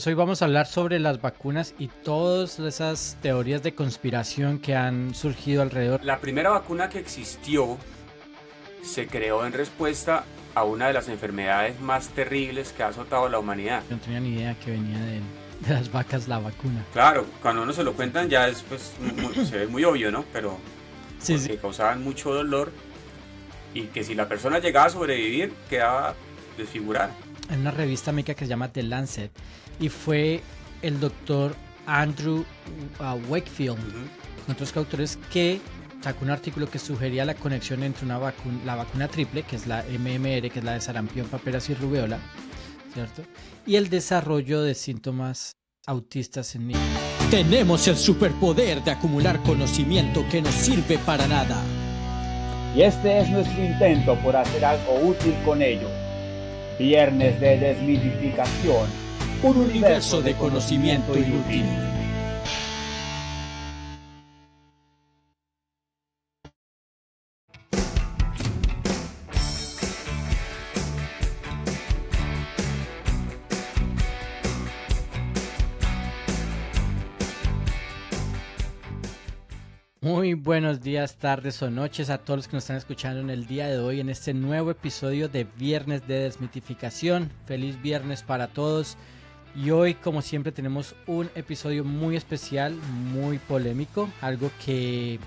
Hoy vamos a hablar sobre las vacunas y todas esas teorías de conspiración que han surgido alrededor. La primera vacuna que existió se creó en respuesta a una de las enfermedades más terribles que ha azotado a la humanidad. No tenía ni idea que venía de las vacas la vacuna. Claro, cuando uno se lo cuentan ya es, pues, se ve muy obvio, ¿no? Pero porque causaban mucho dolor y que si la persona llegaba a sobrevivir quedaba desfigurada. En una revista médica que se llama The Lancet, y fue el doctor Andrew Wakefield, otros autores, que sacó un artículo que sugería la conexión entre la vacuna triple, que es la MMR, que es la de sarampión, paperas y rubéola, ¿cierto? Y el desarrollo de síntomas autistas en niños. Tenemos el superpoder de acumular conocimiento que no sirve para nada. Y este es nuestro intento por hacer algo útil con ello. Viernes de desmitificación. Un universo de conocimiento inútil. Muy buenos días, tardes o noches a todos los que nos están escuchando en el día de hoy en este nuevo episodio de Viernes de Desmitificación. Feliz viernes para todos. Y hoy, como siempre, tenemos un episodio muy especial, muy polémico, algo que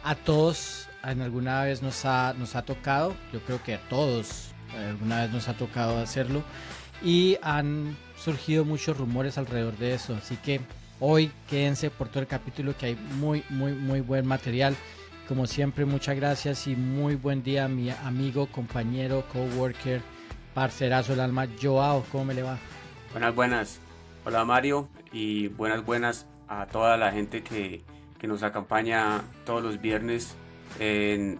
a todos en alguna vez nos ha tocado. Yo creo que a todos alguna vez nos ha tocado hacerlo, y han surgido muchos rumores alrededor de eso, así que hoy quédense por todo el capítulo, que hay muy buen material. Como siempre, muchas gracias y muy buen día a mi amigo, compañero, coworker, parcerazo del alma, Joao. ¿Cómo me le va? Buenas. Hola Mario, y buenas a toda la gente que nos acompaña todos los viernes en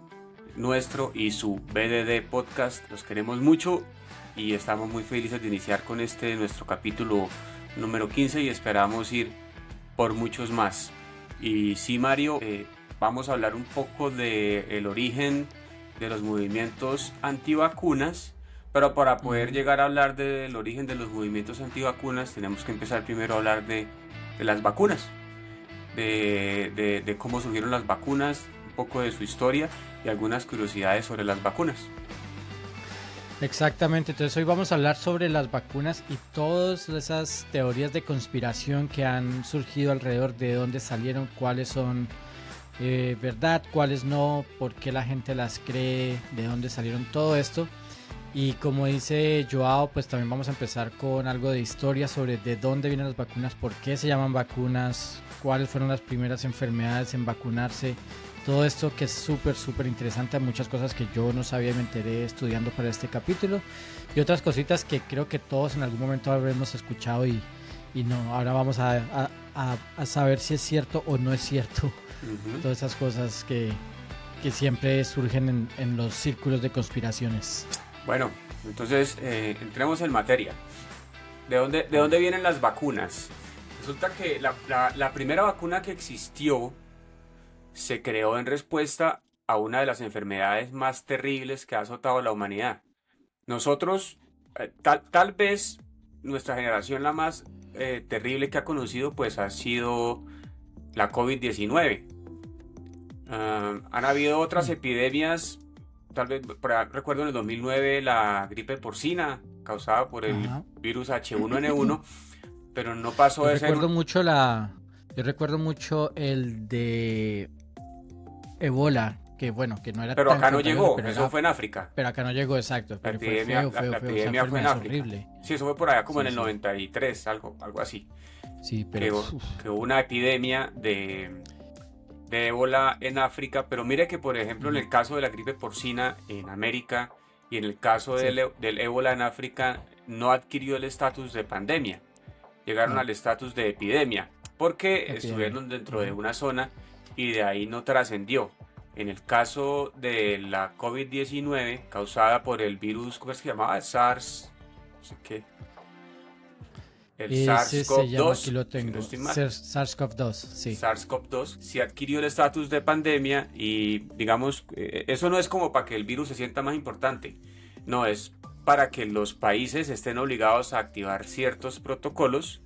nuestro y su BDD podcast. Los queremos mucho y estamos muy felices de iniciar con nuestro capítulo número 15 y esperamos ir por muchos más. Y sí, Mario, vamos a hablar un poco del origen de los movimientos antivacunas. Pero para poder llegar a hablar del origen de los movimientos antivacunas, tenemos que empezar primero a hablar de las vacunas, de cómo surgieron las vacunas, un poco de su historia y algunas curiosidades sobre las vacunas. Exactamente, entonces hoy vamos a hablar sobre las vacunas y todas esas teorías de conspiración que han surgido alrededor, de dónde salieron, cuáles son verdad, cuáles no, por qué la gente las cree, de dónde salieron, todo esto. Y como dice Joao, pues también vamos a empezar con algo de historia sobre de dónde vienen las vacunas, por qué se llaman vacunas, cuáles fueron las primeras enfermedades en vacunarse. Todo esto que es súper interesante, muchas cosas que yo no sabía y me enteré estudiando para este capítulo. Y otras cositas que creo que todos en algún momento habremos escuchado y no, ahora vamos a saber si es cierto o no es cierto. Todas esas cosas que siempre surgen en los círculos de conspiraciones. Bueno, entonces entremos en materia. ¿De dónde vienen las vacunas? Resulta que la primera vacuna que existió se creó en respuesta a una de las enfermedades más terribles que ha azotado a la humanidad. Nosotros, tal vez nuestra generación la más terrible que ha conocido, pues ha sido la COVID-19. Han habido otras epidemias. Tal vez, recuerdo en el 2009 la gripe porcina causada por el virus H1N1, pero no pasó de ser... Yo recuerdo mucho el de Ebola, que bueno, que no era pero tan acá no contagioso, llegó, pero eso fue en África. Pero acá no llegó, exacto. Pero fue feo, la epidemia fue en África. horrible. Sí, eso fue por allá como en el 93, algo así. Sí, pero... Que hubo una epidemia de ébola en África, pero mire que por ejemplo en el caso de la gripe porcina en América y en el caso del ébola en África no adquirió el estatus de pandemia, llegaron al estatus de epidemia porque estuvieron dentro de una zona y de ahí no trascendió. En el caso de la COVID-19 causada por el virus, ¿cómo es que se llamaba? SARS, no sé qué. El SARS-CoV-2, aquí lo tengo. si no SARS-CoV-2, sí. SARS-CoV-2 sí adquirió el estatus de pandemia y digamos, eso no es como para que el virus se sienta más importante, no, es para que los países estén obligados a activar ciertos protocolos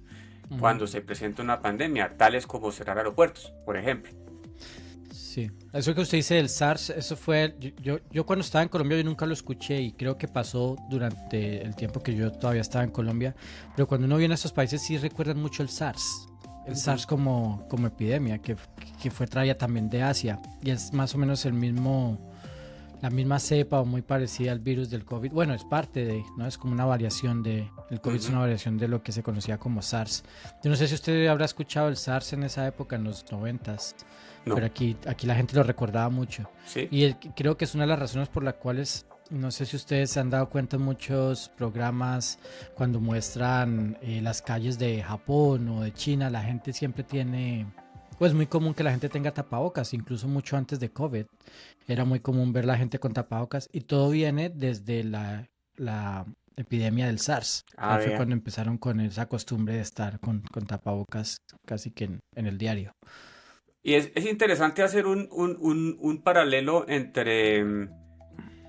cuando se presenta una pandemia, tales como cerrar aeropuertos, por ejemplo. Sí, eso que usted dice del SARS, eso fue, yo cuando estaba en Colombia yo nunca lo escuché y creo que pasó durante el tiempo que yo todavía estaba en Colombia, pero cuando uno viene a estos países sí recuerdan mucho el SARS como epidemia, que fue traída también de Asia y es más o menos la misma cepa o muy parecida al virus del COVID. Bueno, es parte de, ¿no? Es como una variación el COVID es una variación de lo que se conocía como SARS. Yo no sé si usted habrá escuchado el SARS en esa época, en los 90s. No. Pero aquí la gente lo recordaba mucho. ¿Sí? Y creo que es una de las razones por las cuales, no sé si ustedes se han dado cuenta en muchos programas cuando muestran las calles de Japón o de China, la gente siempre tiene, pues muy común que la gente tenga tapabocas, incluso mucho antes de COVID. Era muy común ver la gente con tapabocas y todo viene desde la epidemia del SARS. Fue cuando empezaron con esa costumbre de estar con tapabocas casi que en el diario. Y es interesante hacer un paralelo entre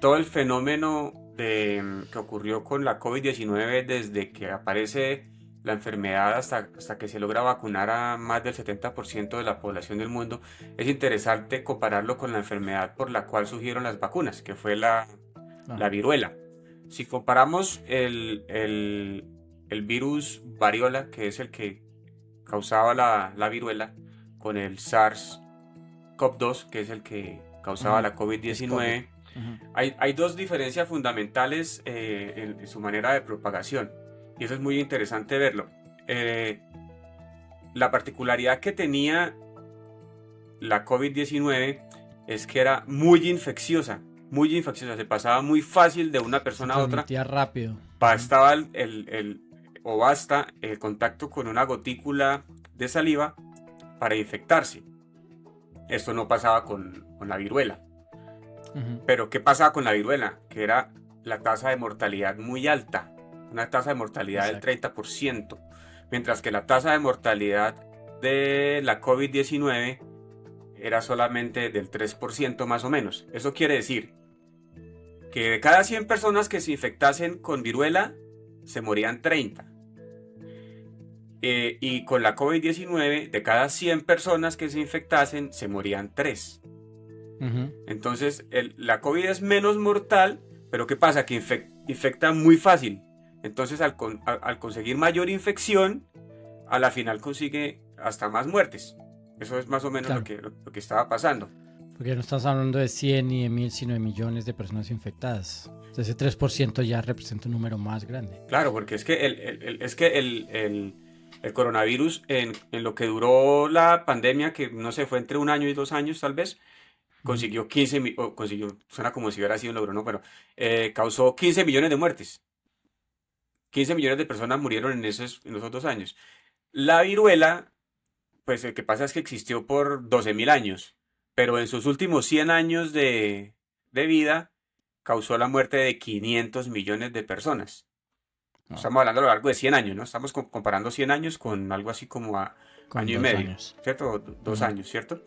todo el fenómeno que ocurrió con la COVID-19 desde que aparece la enfermedad hasta que se logra vacunar a más del 70% de la población del mundo. Es interesante compararlo con la enfermedad por la cual surgieron las vacunas, que fue la viruela. Si comparamos el virus variola, que es el que causaba la viruela, con el SARS-CoV-2, que es el que causaba la COVID-19, hay dos diferencias fundamentales en su manera de propagación, y eso es muy interesante verlo. La particularidad que tenía la COVID-19 es que era muy infecciosa, se pasaba muy fácil de una persona a otra. Rápido. Basta el contacto con una gotícula de saliva para infectarse. Esto no pasaba con la viruela. Pero ¿qué pasaba con la viruela? Que era la tasa de mortalidad muy alta, una tasa de mortalidad del 30%, mientras que la tasa de mortalidad de la COVID-19 era solamente del 3% más o menos. Eso quiere decir que de cada 100 personas que se infectasen con viruela, se morían 30. Y con la COVID-19, de cada 100 personas que se infectasen, se morían 3. Entonces, la COVID es menos mortal, pero ¿qué pasa? Que infecta muy fácil. Entonces, al conseguir mayor infección, a la final consigue hasta más muertes. Eso es más o menos lo que estaba pasando. Porque no estamos hablando de 100 ni de 1000, sino de millones de personas infectadas. Ese 3% ya representa un número más grande. Claro, porque es que el coronavirus, en lo que duró la pandemia, que no sé, fue entre 1 año y 2 años tal vez, consiguió suena como si hubiera sido un logro, ¿no? Pero causó 15 millones de muertes. 15 millones de personas murieron en esos 2 años. La viruela, pues lo que pasa es que existió por 12.000 años, pero en sus últimos 100 años de vida causó la muerte de 500 millones de personas. Estamos hablando a lo largo de 100 años, ¿no? Estamos comparando 100 años con algo así como año y medio, ¿cierto? 2 años, ¿cierto?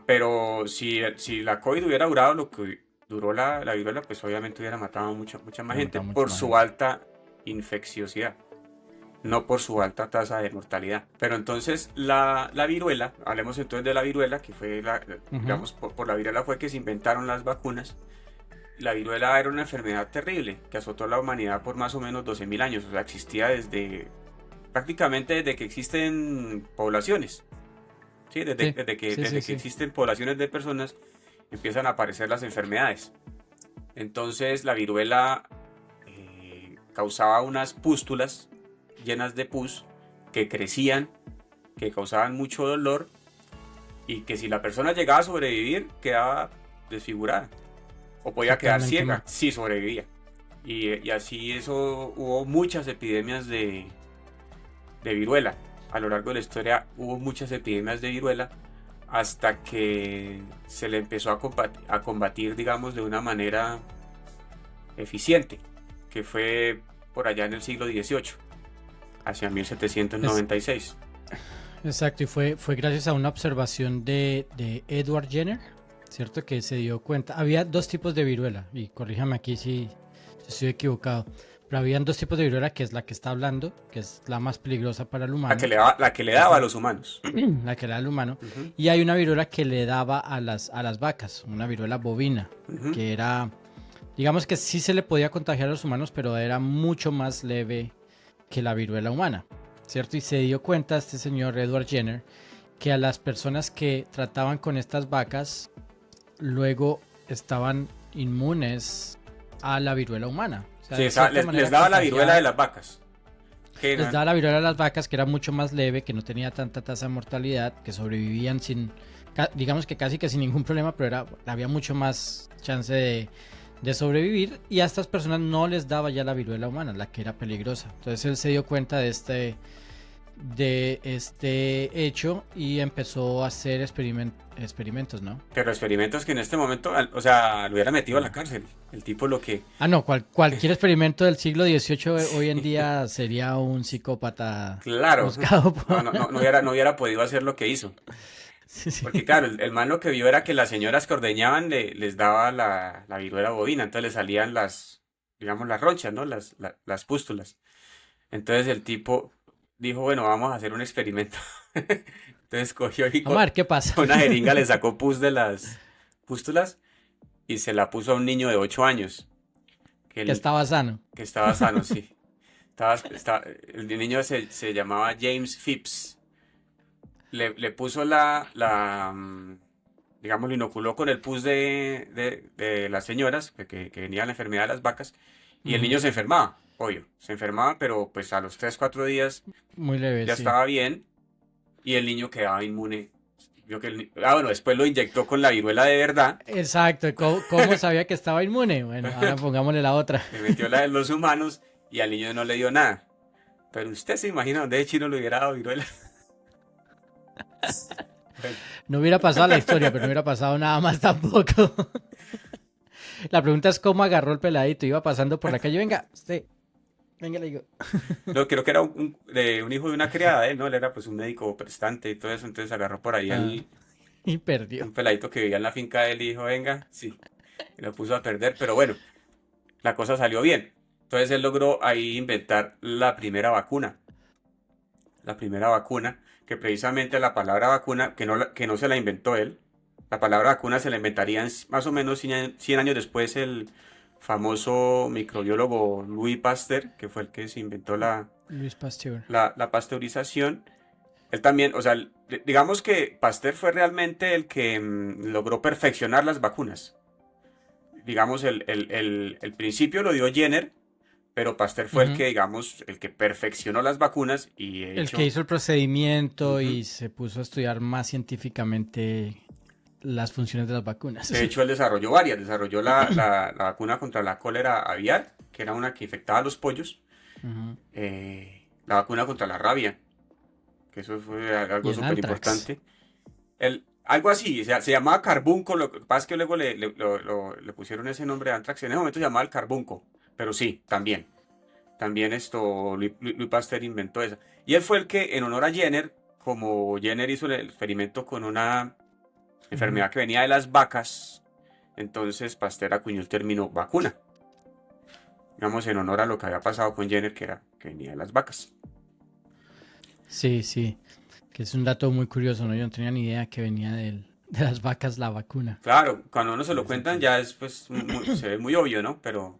Pero si la COVID hubiera durado lo que duró la viruela, pues obviamente hubiera matado mucha más gente por su alta infecciosidad, no por su alta tasa de mortalidad. Pero entonces la viruela, hablemos entonces de la viruela, que fue digamos, por la viruela fue que se inventaron las vacunas. La viruela era una enfermedad terrible que azotó a la humanidad por más o menos 12.000 años, o sea, existía prácticamente desde que existen poblaciones. ¿Sí? Desde que existen poblaciones de personas, empiezan a aparecer las enfermedades. Entonces la viruela causaba unas pústulas llenas de pus que crecían, que causaban mucho dolor y que si la persona llegaba a sobrevivir, quedaba desfigurada. O podía quedar ciega si sobrevivía. Y así hubo muchas epidemias de viruela. A lo largo de la historia hubo muchas epidemias de viruela hasta que se le empezó a combatir, digamos, de una manera eficiente, que fue por allá en el siglo XVIII, hacia 1796. Exacto, y fue gracias a una observación de Edward Jenner, ¿cierto? Que se dio cuenta. Había 2 tipos de viruela, y corríjame aquí si estoy equivocado. Pero habían dos tipos de viruela, que es la que está hablando, que es la más peligrosa para el humano. La que le daba a los humanos. La que le da al humano. Ujú, Y hay una viruela que le daba a las vacas, una viruela bovina, ujú. que era, digamos que sí se le podía contagiar a los humanos, pero era mucho más leve que la viruela humana, ¿cierto? Y se dio cuenta este señor Edward Jenner que a las personas que trataban con estas vacas luego estaban inmunes a la viruela humana. O sea, Sí, de cierta les manera daba la contagiaba- viruela de las vacas. Que Les daba la viruela a las vacas, que era mucho más leve, que no tenía tanta tasa de mortalidad, que sobrevivían digamos que casi que sin ningún problema, pero había mucho más chance de sobrevivir. Y a estas personas no les daba ya la viruela humana, la que era peligrosa. Entonces él se dio cuenta de este hecho y empezó a hacer experimentos, ¿no? Pero experimentos que en este momento, o sea, lo hubiera metido a la cárcel. El tipo lo que... Ah, no, cualquier experimento del siglo XVIII hoy en día sería un psicópata Claro, buscado por... no hubiera podido hacer lo que hizo. Sí, sí. Porque claro, el man lo que vio era que las señoras que ordeñaban les daba la viruela bovina, entonces le salían digamos, las ronchas, ¿no? Las pústulas. Entonces el tipo dijo, bueno, vamos a hacer un experimento. Entonces cogió y Vamos a ver qué pasa. con una jeringa le sacó pus de las pústulas y se la puso a un niño de 8 años. Que estaba sano. Que estaba sano, sí. El niño se llamaba James Phipps. Le puso digamos, lo inoculó con el pus de las señoras, que venía la enfermedad de las vacas, y el niño se enfermaba, obvio, se enfermaba, pero pues a los 3-4 días Muy leve, ya sí. estaba bien, y el niño quedaba inmune. Bueno, después lo inyectó con la viruela de verdad, Exacto. ¿Cómo sabía que estaba inmune? Bueno, ahora pongámosle la otra. le metió la de los humanos, y al niño no le dio nada. Pero usted se imagina dónde de chino le hubiera dado viruela. No hubiera pasado la historia, pero no hubiera pasado nada más tampoco. La pregunta es cómo agarró el peladito. Iba pasando por la calle. Venga, usted. Venga, le digo. No, creo que era un hijo de una criada de él, ¿no? Él era pues un médico prestante y todo eso, entonces agarró por ahí Y perdió. un peladito que vivía en la finca de él y dijo, venga, sí, y lo puso a perder, pero bueno, la cosa salió bien. Entonces él logró ahí inventar la primera vacuna, que precisamente la palabra vacuna, que no se la inventó él, la palabra vacuna se la inventaría más o menos 100 años después el famoso microbiólogo Louis Pasteur, que fue el que se inventó Luis Pasteur. la pasteurización. Él también, o sea, digamos que Pasteur fue realmente el que logró perfeccionar las vacunas. Digamos, el principio lo dio Jenner, pero Pasteur fue el que, digamos, el que perfeccionó las vacunas y El que hizo el procedimiento Ujú. y se puso a estudiar más científicamente las funciones de las vacunas. De hecho, él desarrolló varias. Desarrolló la vacuna contra la cólera aviar, que era una que infectaba a los pollos. Ujú. La vacuna contra la rabia, que eso fue algo Y el súper anthrax. importante. Algo así, se llamaba carbunco, lo que pasa es que luego le pusieron ese nombre de anthrax. En ese momento se llamaba el carbunco, pero sí, también. También Louis Pasteur inventó esa. Y él fue el que, en honor a Jenner, como Jenner hizo el experimento con una enfermedad que venía de las vacas, entonces Pasteur acuñó el término vacuna. Digamos, en honor a lo que había pasado con Jenner, que venía de las vacas. Sí, sí. Que es un dato muy curioso, ¿no? Yo no tenía ni idea que venía de las vacas la vacuna. Claro, cuando uno se lo cuentan ya es pues se ve muy obvio, ¿no? Pero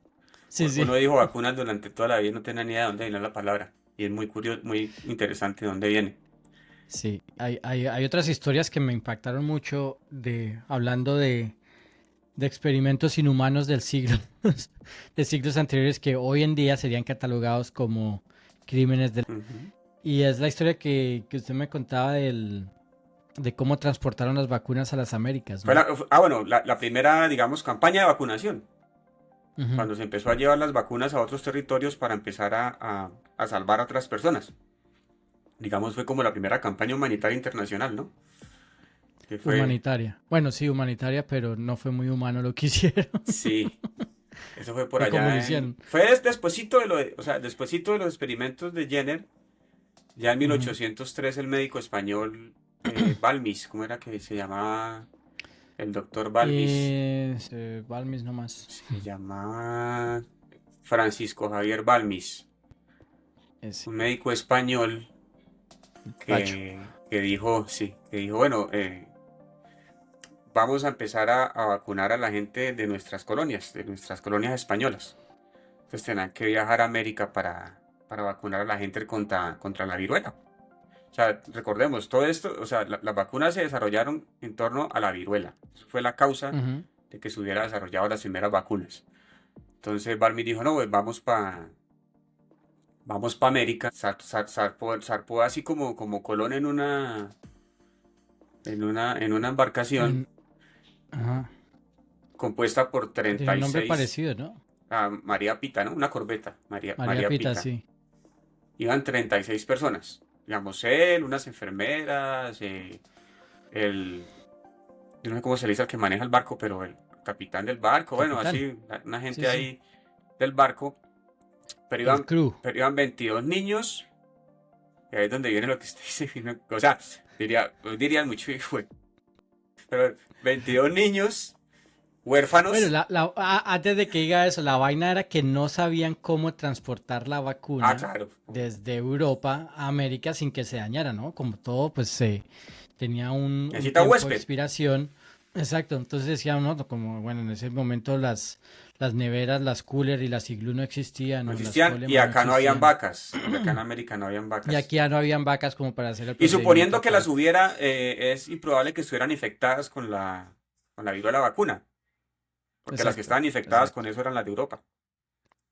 Sí, sí. uno dijo vacunas durante toda la vida y no tenía ni idea de dónde viene la palabra. Y es muy curioso, muy interesante de dónde viene. Sí, hay otras historias que me impactaron mucho hablando de experimentos inhumanos de siglos anteriores que hoy en día serían catalogados como crímenes del... Ujú. Y es la historia que usted me contaba de cómo transportaron las vacunas a las Américas, ¿no? Bueno, la primera, digamos, campaña de vacunación. Ujú. Cuando se empezó a llevar las vacunas a otros territorios para empezar a salvar a otras personas. Digamos, fue como la primera campaña humanitaria internacional, ¿no? Que fue, Humanitaria. Bueno, sí, humanitaria, pero no fue muy humano lo que hicieron. sí, eso fue por ¿Y cómo allá. lo hicieron? Fue despuesito despuesito de los experimentos de Jenner. Ya en 1803 el médico español Balmis, ¿cómo era que se llamaba? El doctor Balmis. Balmis nomás. Se llamaba... Francisco Javier Balmis, Ese, un médico español Pacho. que dijo, sí, que dijo, bueno, vamos a empezar a vacunar a la gente de nuestras colonias españolas. Entonces tenían que viajar a América para vacunar a la gente contra la viruela. O sea, recordemos, todo esto, o sea, las vacunas se desarrollaron en torno a la viruela. Eso fue la causa Ujú. de que se hubiera desarrollado las primeras vacunas. Entonces Balmi dijo, no, pues vamos pa América. Zarpó así como Colón en una embarcación En- ajá. compuesta por Tiene un nombre 36, parecido, ¿no? María Pita, ¿no? Una corbeta, María María Pita, Pita. sí. Iban 36 personas. Digamos, él, unas enfermeras, el, yo no sé cómo se le dice al que maneja el barco, pero el capitán del barco, bueno, Capitán. así, una Sí, gente sí. ahí del barco, pero El iban, crew. pero iban 22 niños, y ahí es donde viene lo que usted dice, ¿no? O sea, dirían mucho, fue, pero 22 niños Bueno, huérfanos. antes de que diga eso, la vaina era que no sabían cómo transportar la Ah, vacuna claro, desde Europa a América sin que se dañara, ¿no? Como todo, pues se tenía un necesita tiempo de huésped. expiración. Exacto, entonces decían, ¿no? Como, bueno, en ese momento las neveras, las cooler y las iglú no existían, No o las existían y Coleman no acá no habían existían. vacas, porque acá en América no habían Y vacas. aquí ya no habían vacas como para hacer el Y suponiendo procedimiento que las acá. hubiera, es improbable que estuvieran infectadas con la viruela vacuna, porque las que Exacto, estaban infectadas con exacto. eso eran las de Europa.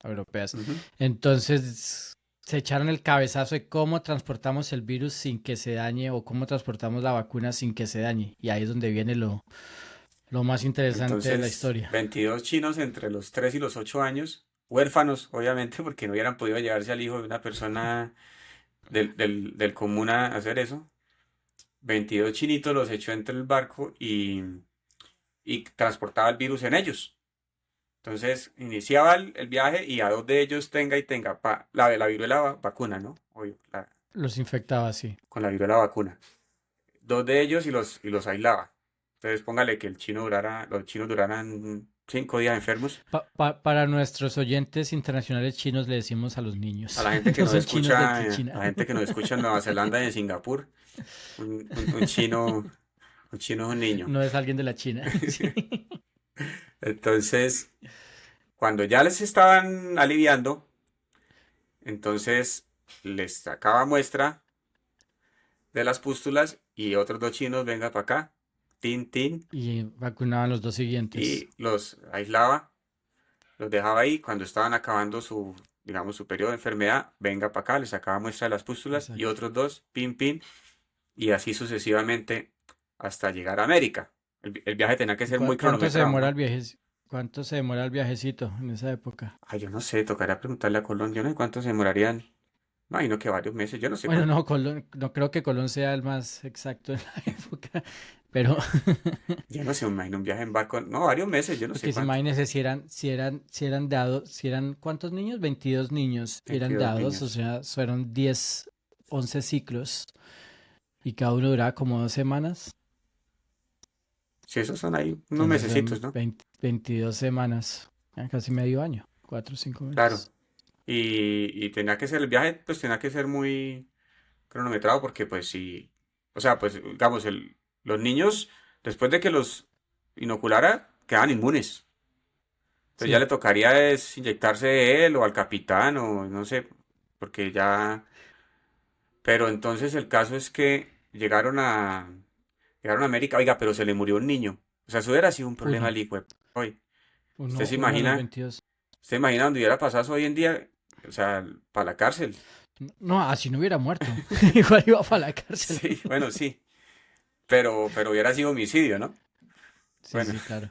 Europeas. Ujú. Entonces se echaron el cabezazo de cómo transportamos el virus sin que se dañe o cómo transportamos la vacuna sin que se dañe. Y ahí es donde viene lo más interesante de la Entonces, historia. 22 chinos entre los 3 y los 8 años, huérfanos, obviamente, porque no hubieran podido llevarse al hijo de una persona del común a hacer eso. 22 chinitos los echó entre el barco y transportaba el virus en ellos. Entonces, iniciaba el viaje y a dos de ellos tenga la viruela vacuna, ¿no? Obvio, Los infectaba así. con la viruela vacuna. Dos de ellos y los aislaba. Entonces, póngale que los chinos duraran 5 días enfermos. Para nuestros oyentes internacionales chinos le decimos a los A niños. la gente que No nos son chinos escucha, de China. la gente que nos escucha en Nueva Zelanda y en Singapur, un chino, un chino es un niño. No es alguien de la China. Sí. Entonces, cuando ya les estaban aliviando, entonces les sacaba muestra de las pústulas y otros dos chinos, venga para acá, tin, tin, Y vacunaban los dos siguientes. y los aislaba, los dejaba ahí. Cuando estaban acabando digamos, su periodo de enfermedad, venga para acá, les sacaba muestra de las pústulas y Exacto. otros dos, pin, pin, y así sucesivamente hasta llegar a América. El viaje tenía que ser muy ¿Cuánto se cronometrado, demora el ¿no? viaje? ¿Cuánto se demora el viajecito en esa época? Ay, yo no sé, tocaría preguntarle a Colón, yo no sé cuánto se demorarían. Imagino que varios meses, yo no sé Bueno, cuánto. no, Colón, no creo que Colón sea el más exacto en la época, pero Yo no sé, me imagino un viaje en barco, no, varios meses, yo no sé porque si cuánto. imagínense si eran dados, si eran ¿cuántos niños? 22 niños eran 22 dados, o niños. sea, fueron 10, 11 ciclos y cada uno duraba como 2 semanas, Sí, esos son ahí unos entonces mesecitos, son ¿no? 22 semanas, casi medio año, 4 o 5 Claro. meses. Y tenía que ser, el viaje pues tenía que ser muy cronometrado porque pues sí, o sea, pues digamos, los niños después de que los inoculara quedaban inmunes. Entonces ya le Sí, tocaría es inyectarse él o al capitán o no sé, porque ya... Pero entonces el caso es que llegaron a América, oiga, pero se le murió un niño. O sea, eso hubiera sido un problema uno, al hijo. Hoy, usted uno, se uno de los imagina, 22. usted imagina donde hubiera pasado eso hoy en día, o sea, para la cárcel. No, así no hubiera muerto. Igual iba para la cárcel. Sí, bueno, sí, pero hubiera sido homicidio, ¿no? Sí, Bueno, sí, claro.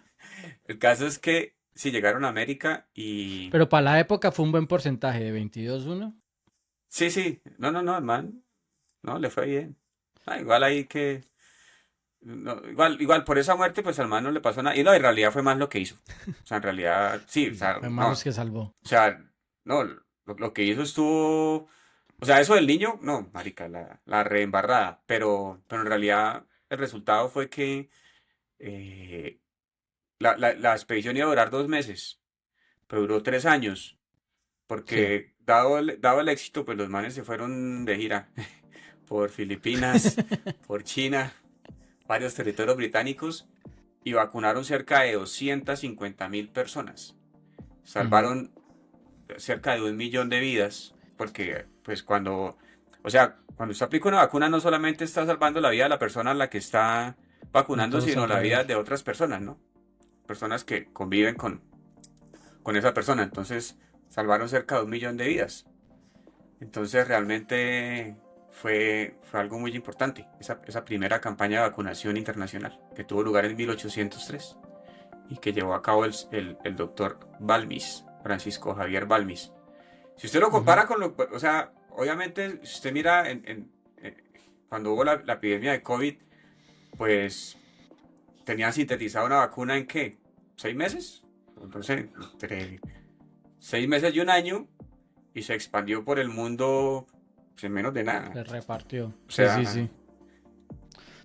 el caso es que si llegaron a América y... Pero para la época fue un buen porcentaje de 22-1. Sí, sí, no, no, no, hermano, no, le fue bien. Ah, igual ahí que... no, igual por esa muerte, pues al man no le pasó nada. Y no, en realidad fue más lo que hizo. O sea, en realidad, sí, o sea, Fue más no. los que salvó. O sea, no, lo que hizo estuvo. O sea, eso del niño, no, marica, la reembarrada. Pero en realidad el resultado fue que la expedición iba a durar 2 meses, pero duró 3 años. porque dado el éxito, pues los manes se fueron de gira por Filipinas, por China, varios territorios británicos y vacunaron cerca de 250.000 personas. Salvaron cerca de 1 millón de vidas, porque pues cuando usted aplica una vacuna no solamente está salvando la vida de la persona a la que está vacunando, Todos sino la vida alrededor. de otras personas, ¿no? Personas que conviven con esa persona. Entonces salvaron cerca de 1 millón de vidas. Entonces realmente fue algo muy importante, esa primera campaña de vacunación internacional que tuvo lugar en 1803 y que llevó a cabo el doctor Balmis, Francisco Javier Balmis. Si usted lo compara con o sea, obviamente, si usted mira cuando hubo la epidemia de COVID, pues tenían sintetizado una vacuna en ¿qué? ¿6 meses? Entonces, entre 6 meses y 1 año, y se expandió por el mundo pues, en menos de nada. Se repartió. O sea, Sí.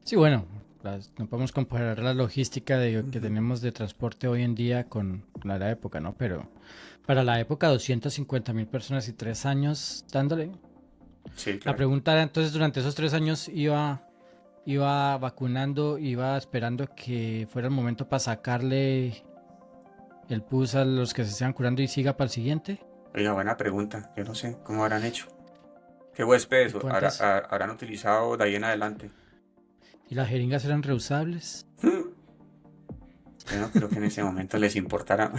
Sí, bueno, no podemos comparar la logística que tenemos de transporte hoy en día con la época, ¿no? Pero para la época, 250.000 personas y 3 años dándole. sí, La claro. pregunta era, entonces, durante esos 3 años iba vacunando, iba esperando que fuera el momento para sacarle el pus a los que se están curando y siga para el siguiente. Oiga, buena pregunta. Yo no sé cómo habrán hecho. ¿Qué huéspedes ¿Cuántas? habrán utilizado de ahí en adelante? ¿Y las jeringas eran reusables? Yo no creo que en ese momento les importara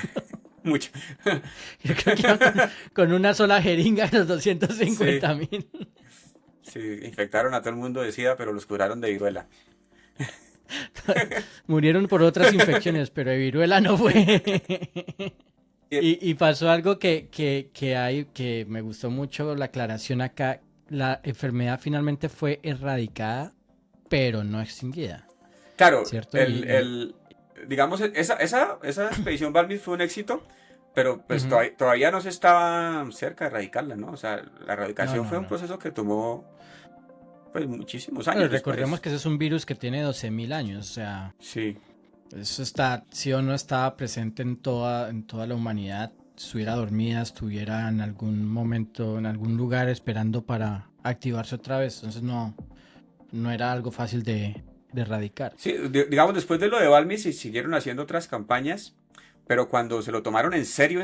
mucho. Yo creo que iban con una sola jeringa de los 250.000. Sí, infectaron a todo el mundo de SIDA, pero los curaron de viruela. Murieron por otras infecciones, pero de viruela no fue. Y pasó algo que me gustó mucho la aclaración acá. La enfermedad finalmente fue erradicada, pero no extinguida. Claro, ¿Cierto? digamos, esa expedición Balmis fue un éxito, pero pues Ujú. todavía no se estaba cerca de erradicarla, ¿no? O sea, la erradicación fue un No. proceso que tomó pues muchísimos Pero años recordemos después. que ese es un virus que tiene 12.000 años, o sea, Sí, eso está, sí o no estaba presente en toda la humanidad, estuviera dormida, estuviera en algún momento, en algún lugar esperando para activarse otra vez, entonces no era algo fácil de erradicar. sí, digamos, después de lo de Balmis se siguieron haciendo otras campañas, pero cuando se lo tomaron en serio,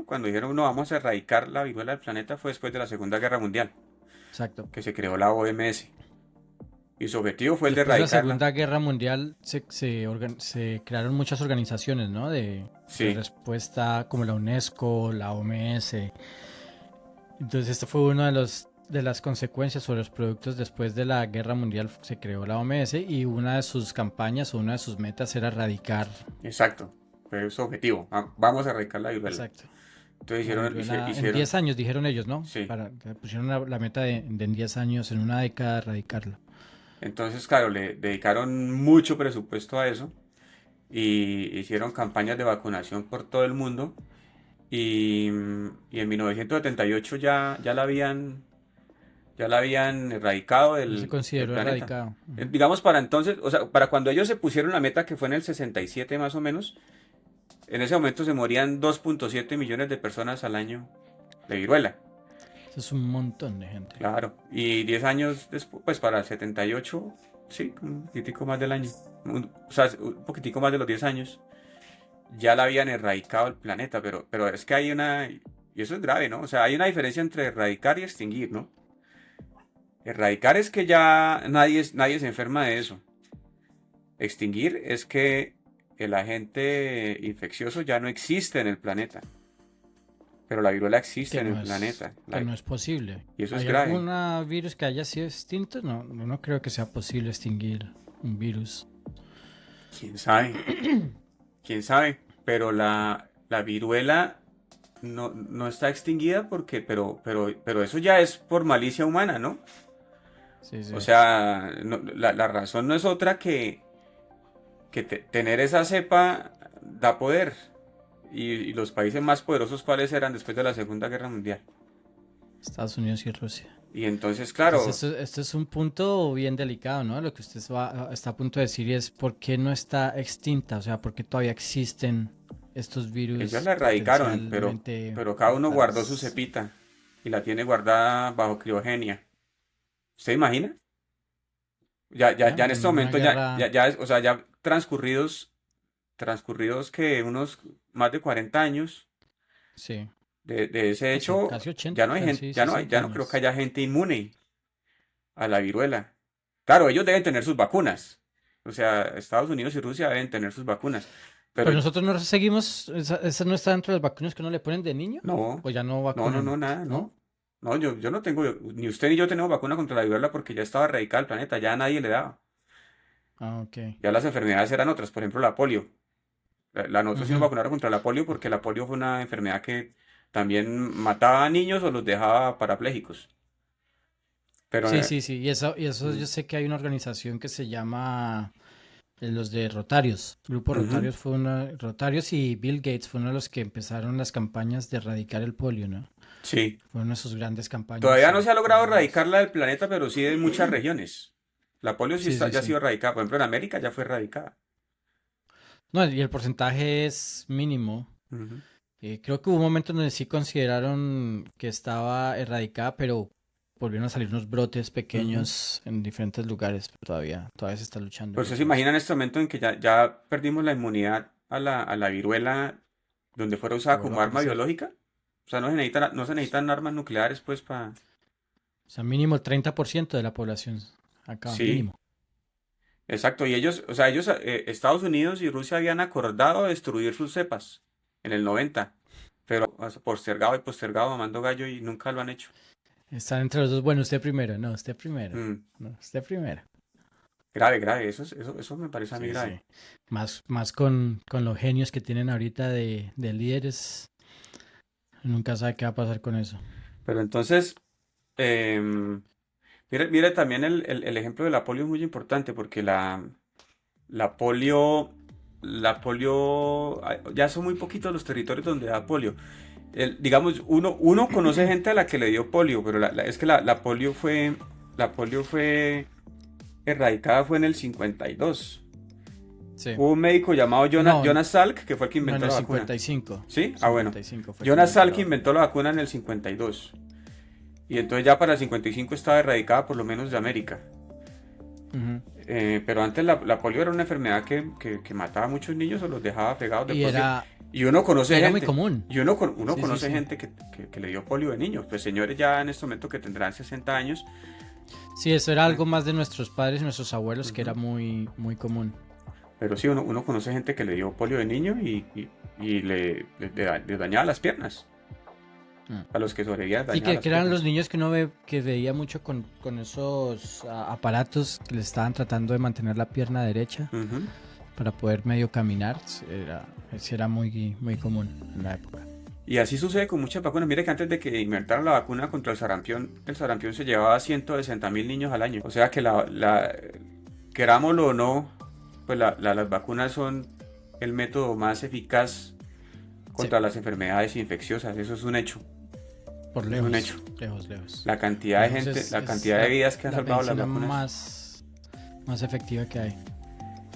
cuando dijeron no, vamos a erradicar la viruela del planeta, fue después de la Segunda Guerra Mundial, Exacto. que se creó la OMS. Y su objetivo fue el de Después de la erradicarla. Segunda Guerra Mundial se crearon muchas organizaciones, ¿no? De Sí, respuesta como la UNESCO, la OMS. Entonces esto fue uno de las consecuencias o los productos después de la Guerra Mundial. Se creó la OMS y una de sus campañas o una de sus metas era erradicar. exacto. Fue su objetivo. Vamos a erradicar la viruela. Exacto. Entonces La viruela en 10 años dijeron ellos, ¿no? Sí. Pusieron la meta de en 10 años, en una década, erradicarla. Entonces, claro, le dedicaron mucho presupuesto a eso y hicieron campañas de vacunación por todo el mundo y en 1978 ya la habían erradicado Se del consideró planeta. erradicado. Digamos para entonces, o sea, para cuando ellos se pusieron la meta, que fue en el 67 más o menos, en ese momento se morían 2.7 millones de personas al año de viruela. Eso es un montón de gente. Claro, y 10 años después, pues para el 78, sí, un poquitico más del año, o sea, un poquitico más de los 10 años, ya la habían erradicado el planeta, pero es que hay y eso es grave, ¿no? O sea, hay una diferencia entre erradicar y extinguir, ¿no? Erradicar es que ya nadie se enferma de eso. Extinguir es que el agente infeccioso ya no existe en el planeta. Pero la viruela existe en el planeta. Que no es posible. Y eso es ¿Hay grave. algún virus que haya sido extinto? No creo que sea posible extinguir un virus. ¿Quién sabe? ¿Quién sabe? Pero la viruela no está extinguida pero eso ya es por malicia humana, ¿no? Sí. O sea, la razón no es otra que tener esa cepa da poder. Y los países más poderosos, ¿cuáles eran después de la Segunda Guerra Mundial? Estados Unidos y Rusia. Y entonces, claro, Entonces, esto es un punto bien delicado, ¿no? Lo que usted está a punto de decir es por qué no está extinta, o sea, por qué todavía existen estos Ellos virus la erradicaron, potencialmente pero cada uno guardó su mortales. cepita y la tiene guardada bajo criogenia. ¿Usted imagina? Ya en En este una momento guerra, o sea, ya transcurridos que unos más de 40 años sí, de ese hecho, casi ya 80, no hay gente, casi 60 ya no creo que años. haya gente inmune a la viruela. Claro, ellos deben tener sus vacunas. O sea, Estados Unidos y Rusia deben tener sus vacunas. Pero Pero nosotros no seguimos, esa no está dentro de las vacunas que uno le ponen de niño, no, o ya no no, vacunan, nada, ¿no? no. No, yo no tengo, ni usted ni yo tenemos vacuna contra la viruela porque ya estaba erradicada el planeta, ya a nadie le daba. Ah, ok. Ya las enfermedades eran otras, por ejemplo la polio. Nosotros sí nos Ujú. vacunaron contra la polio porque la polio fue una enfermedad que también mataba a niños o los dejaba parapléjicos. Pero, Sí, sí, sí, y eso mm, yo sé que hay una organización que se llama los de Rotarios. Grupo ujú, Rotarios y Bill Gates fue uno de los que empezaron las campañas de erradicar el polio, ¿no? sí. Fue una de sus grandes campañas Todavía no y se ha logrado logramos. erradicarla del planeta, pero sí en muchas regiones. La polio sí Sí, está, sí, ya ha sí. sido erradicada. Por ejemplo, en América ya fue erradicada. No, y el porcentaje es mínimo. Ujú. Creo que hubo un momento donde sí consideraron que estaba erradicada, pero volvieron a salir unos brotes Ujú. pequeños en diferentes lugares. Todavía se está luchando Pues se contra eso. imagina en este momento en que ya perdimos la inmunidad a la viruela donde fuera Que usada vuelva a como arma aparecer. biológica. O sea, no se necesitan armas nucleares, pues, para... O sea, mínimo el 30% de la población acá, Sí, mínimo. exacto. Y ellos, o sea, Estados Unidos y Rusia habían acordado destruir sus cepas en el 90, pero postergado y postergado, mamando gallo y nunca lo han hecho. Están entre los dos. Bueno, usted primero. No, usted primero. Mm, No, usted primero. grave, grave. Eso me parece a mí Sí, grave. sí. Más con los genios que tienen ahorita de líderes. Nunca sabe qué va a pasar con eso. Pero entonces, em, mire también el ejemplo de la polio es muy importante porque la polio, ya son muy poquitos los territorios donde da polio. Digamos, uno conoce gente a la que le dio polio, pero es que la polio fue erradicada fue en el 52. Sí. Hubo un médico llamado No, Jonas Salk que fue el que no en inventó el la vacuna. 55. ¿Sí? Ah, bueno. 55 fue que Jonas inventó la Salk vacuna. inventó la vacuna en el 52. Y entonces ya para el 55 estaba erradicada por lo menos de América. Ujú. Pero antes la polio era una enfermedad que mataba a muchos niños o los dejaba pegados de Y por sí. era, Y uno y conoce era muy gente, común. uno Sí, sí, conoce sí. gente que le dio polio de niños. Pues señores ya en este momento que tendrán 60 años. Sí, eso era eh, algo más de nuestros padres y nuestros abuelos que era ujú. muy, muy común. Pero sí, uno conoce gente que le dio polio de niño y le dañaba las piernas. Mm. A los que sobrevivían Sí, dañaba que las eran los piernas. niños que uno ve, que veía mucho con esos aparatos que le estaban tratando de mantener la pierna derecha Ujú. para poder medio caminar. Sí era muy, muy común en la época. Y así sucede con muchas vacunas. Mire que antes de que inventaran la vacuna contra el sarampión se llevaba a 160.000 niños al año. O sea que querámoslo o no, pues las vacunas son el método más eficaz Sí, contra las enfermedades infecciosas. Eso es un hecho. por Eso es un lejos, hecho. lejos, lejos. La cantidad de Lejos gente, la es cantidad de vidas que han la salvado las medicina vacunas más efectiva que hay.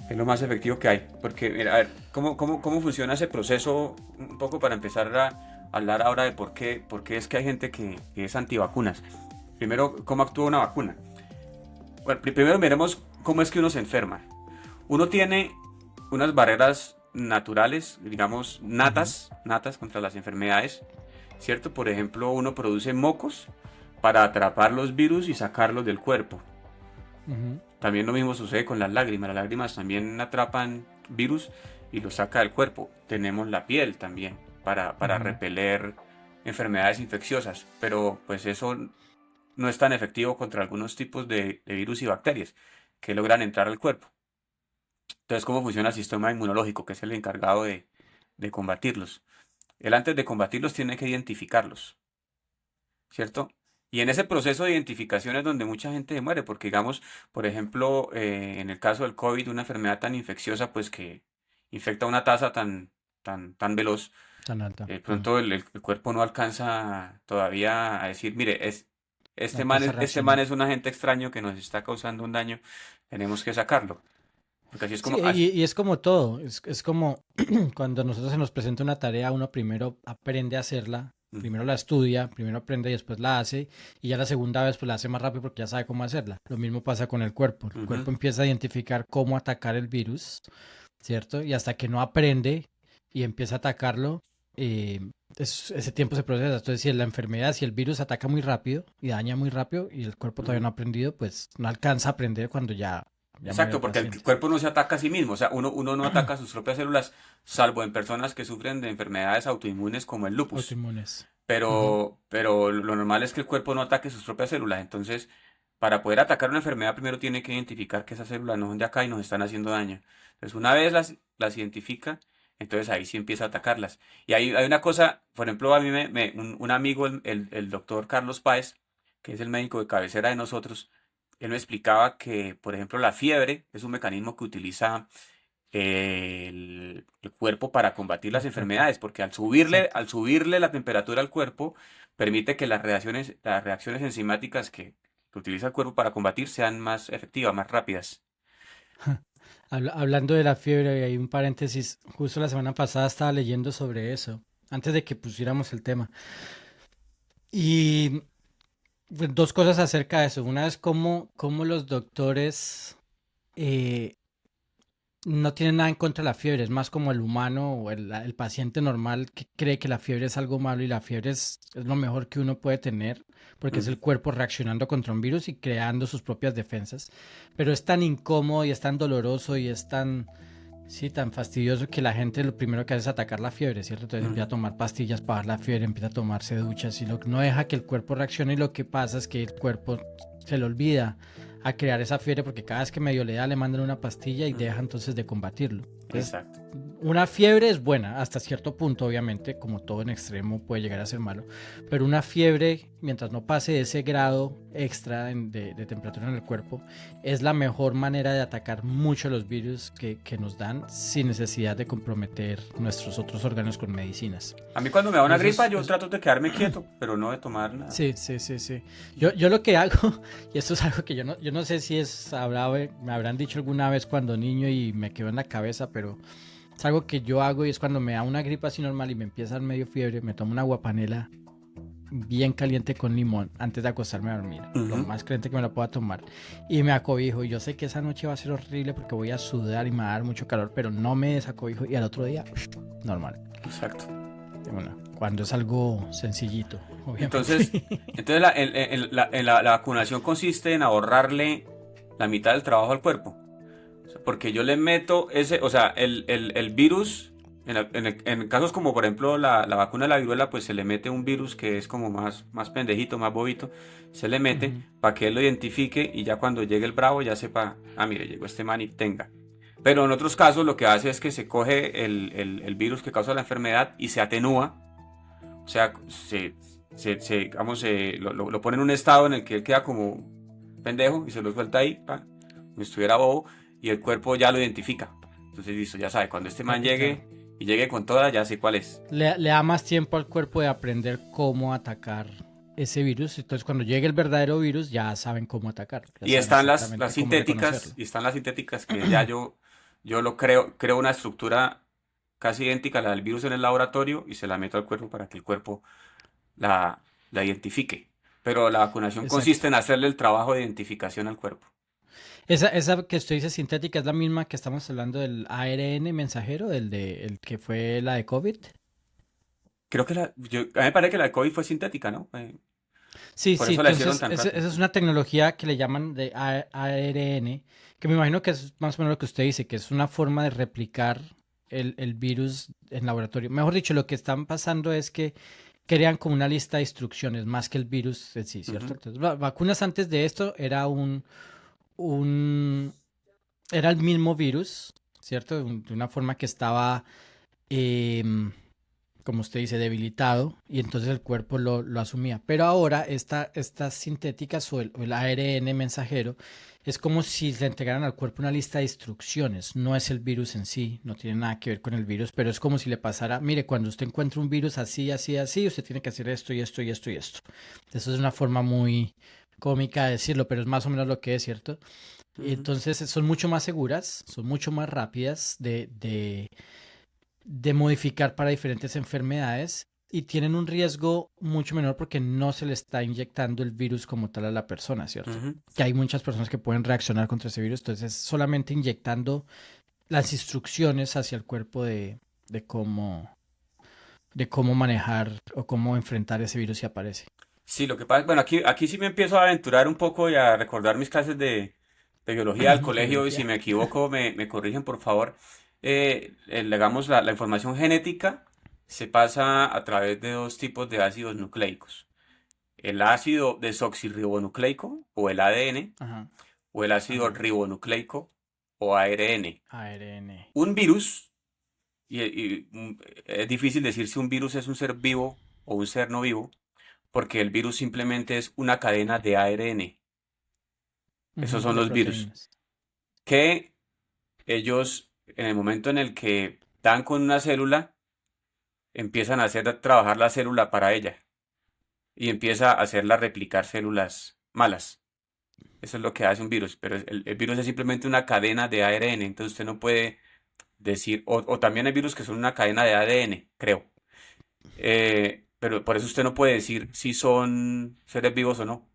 es lo más efectivo que hay. Porque, mira, a ver, ¿cómo funciona ese proceso? Un poco para empezar a hablar ahora de por qué es que hay gente que es antivacunas. Primero, ¿cómo actúa una vacuna? Bueno, primero miremos cómo es que uno se enferma. Uno tiene unas barreras naturales, digamos, Ujú, natas contra las enfermedades, ¿cierto? Por ejemplo, uno produce mocos para atrapar los virus y sacarlos del cuerpo. ujú, También lo mismo sucede con las lágrimas. Las lágrimas también atrapan virus y los saca del cuerpo. Tenemos la piel también para ujú. repeler enfermedades infecciosas, pero pues eso no es tan efectivo contra algunos tipos de virus y bacterias que logran entrar al cuerpo. Entonces, ¿cómo funciona el sistema inmunológico, que es el encargado de combatirlos? Él antes de combatirlos tiene que identificarlos, ¿cierto? Y en ese proceso de identificación es donde mucha gente se muere, porque digamos, por ejemplo, en el caso del COVID, una enfermedad tan infecciosa, pues que infecta a una tasa tan veloz, Tan alta. pronto el cuerpo no alcanza todavía a decir, mire, No alcanza a este man reaccionar. es un agente extraño que nos está causando un daño, tenemos que sacarlo. Porque así es Sí, como... y es como todo, es como cuando a nosotros se nos presenta una tarea, uno primero aprende a hacerla, primero la estudia, primero aprende y después la hace, y ya la segunda vez pues la hace más rápido porque ya sabe cómo hacerla. Lo mismo pasa con el cuerpo. El Ujú. cuerpo empieza a identificar cómo atacar el virus, ¿cierto? Y hasta que no aprende y empieza a atacarlo, ese tiempo se procesa. Entonces, si la enfermedad, si el virus ataca muy rápido y daña muy rápido y el cuerpo todavía Ujú. no ha aprendido, pues no alcanza a aprender cuando ya muere Exacto, el porque el paciente. cuerpo no se ataca a sí mismo, o sea, uno no ataca sus propias células, salvo en personas que sufren de enfermedades autoinmunes como el lupus. Autoinmunes. Ujú. Pero lo normal es que el cuerpo no ataque sus propias células. Entonces, para poder atacar una enfermedad, primero tiene que identificar que esas células no son de acá y nos están haciendo daño. Entonces, una vez las identifica, entonces ahí sí empieza a atacarlas. Y hay una cosa, por ejemplo, a mí un amigo, el doctor Carlos Páez, que es el médico de cabecera de nosotros, él me explicaba que, por ejemplo, la fiebre es un mecanismo que utiliza el cuerpo para combatir las El cuerpo. enfermedades, porque Exacto. al subirle la temperatura al cuerpo, permite que las reacciones enzimáticas que utiliza el cuerpo para combatir sean más efectivas, más rápidas. Hablando de la fiebre, hay un paréntesis. Justo la semana pasada estaba leyendo sobre eso, antes de que pusiéramos el tema. Y pues, dos cosas acerca de eso. Una es cómo los doctores eh, no tienen nada en contra de la fiebre, es más como el humano o el paciente normal que cree que la fiebre es algo malo y la fiebre es lo mejor que uno puede tener porque es Ujú. el cuerpo reaccionando contra un virus y creando sus propias defensas. Pero es tan incómodo y es tan doloroso y es tan, sí, tan fastidioso que la gente lo primero que hace es atacar la fiebre, ¿cierto? Entonces empieza a Ujú. tomar pastillas para bajar la fiebre, empieza a tomarse duchas y no deja que el cuerpo reaccione y lo que pasa es que el cuerpo se le olvida a crear esa fiebre porque cada vez que medio le da le mandan una pastilla y Ujú. deja entonces de combatirlo. Entonces, Exacto. una fiebre es buena hasta cierto punto, obviamente, como todo en extremo puede llegar a ser malo, pero una fiebre, mientras no pase ese grado extra de temperatura en el cuerpo, es la mejor manera de atacar mucho los virus que nos dan sin necesidad de comprometer nuestros otros órganos con medicinas. A mí cuando me da Y una eso gripa, yo trato de quedarme quieto, pero no de tomar nada. sí, sí, sí, sí. Yo lo que hago, y esto es algo que yo no sé si me habrán dicho alguna vez cuando niño y me quedó en la cabeza, pero es algo que yo hago y es cuando me da una gripa así normal y me empieza a dar medio fiebre, me tomo una aguapanela bien caliente con limón antes de acostarme a dormir, lo Ujú. más caliente que me lo pueda tomar, y me acobijo. Y yo sé que esa noche va a ser horrible porque voy a sudar y me va a dar mucho calor, pero no me desacobijo y al otro día, normal. Exacto. Bueno, cuando es algo sencillito, Entonces, obviamente. entonces la vacunación consiste en ahorrarle la mitad del trabajo al cuerpo. O sea, porque yo le meto ese, o sea, el virus, en casos como por ejemplo la vacuna de la viruela, pues se le mete un virus que es como más pendejito, más bobito, se le mete Ujú. para que él lo identifique y ya cuando llegue el bravo ya sepa, ah, mire, llegó este man y tenga. Pero en otros casos lo que hace es que se coge el virus que causa la enfermedad y se atenúa, o sea, digamos, lo pone en un estado en el que él queda como pendejo y se lo suelta ahí, pa, como si estuviera bobo, y el cuerpo ya lo identifica. Entonces, listo, ya sabe, cuando este man Claro. llegue y llegue con toda, ya sé cuál es. Le da más tiempo al cuerpo de aprender cómo atacar ese virus. Entonces, cuando llegue el verdadero virus, ya saben cómo atacar, ya Y saben están las exactamente cómo sintéticas, reconocerlo. y están las sintéticas que ya yo lo creo una estructura casi idéntica a la del virus en el laboratorio y se la meto al cuerpo para que el cuerpo la identifique. Pero la vacunación Exacto. consiste en hacerle el trabajo de identificación al cuerpo. Esa que usted dice sintética es la misma que estamos hablando del ARN mensajero, el que fue la de COVID. Creo que a mí me parece que la de COVID fue sintética, ¿no? Sí, Por sí, eso la hicieron entonces tan rápido. esa es una tecnología que le llaman de ARN, que me imagino que es más o menos lo que usted dice, que es una forma de replicar el virus en laboratorio. Mejor dicho, lo que están pasando es que crean como una lista de instrucciones más que el virus en sí, ¿cierto? Ujú. Entonces, vacunas antes de esto un, era el mismo virus, ¿cierto? De una forma que estaba, em, como usted dice, debilitado y entonces el cuerpo lo asumía. Pero ahora estas sintéticas o el ARN mensajero es como si le entregaran al cuerpo una lista de instrucciones. No es el virus en sí, no tiene nada que ver con el virus, pero es como si le pasara, mire, cuando usted encuentra un virus así, así, así, usted tiene que hacer esto y esto y esto y esto. Eso es una forma muy, cómica decirlo, pero es más o menos lo que es, ¿cierto? Y Ujú. entonces son mucho más seguras, son mucho más rápidas de modificar para diferentes enfermedades y tienen un riesgo mucho menor porque no se le está inyectando el virus como tal a la persona, ¿cierto? Ujú. Que hay muchas personas que pueden reaccionar contra ese virus, entonces solamente inyectando las instrucciones hacia el cuerpo de cómo, de cómo manejar o cómo enfrentar ese virus si aparece. Sí, lo que pasa, bueno, aquí sí me empiezo a aventurar un poco y a recordar mis clases de biología del De colegio y si biología. me equivoco me corrigen por favor. Digamos, la información genética se pasa a través de dos tipos de ácidos nucleicos. El ácido desoxirribonucleico o el ADN Ajá, o el ácido ajá. ribonucleico o ARN. ARN. Un virus, es difícil decir si un virus es un ser vivo o un ser no vivo, porque el virus simplemente es una cadena de ARN. Esos Ujú, son de los virus. proteínas. Que ellos, en el momento en el que dan con una célula, empiezan a hacer trabajar la célula para ella y empieza a hacerla replicar células malas. Eso es lo que hace un virus, pero el virus es simplemente una cadena de ARN, entonces usted no puede decir, o también hay virus que son una cadena de ADN, creo. Pero por eso usted no puede decir si son seres vivos o no.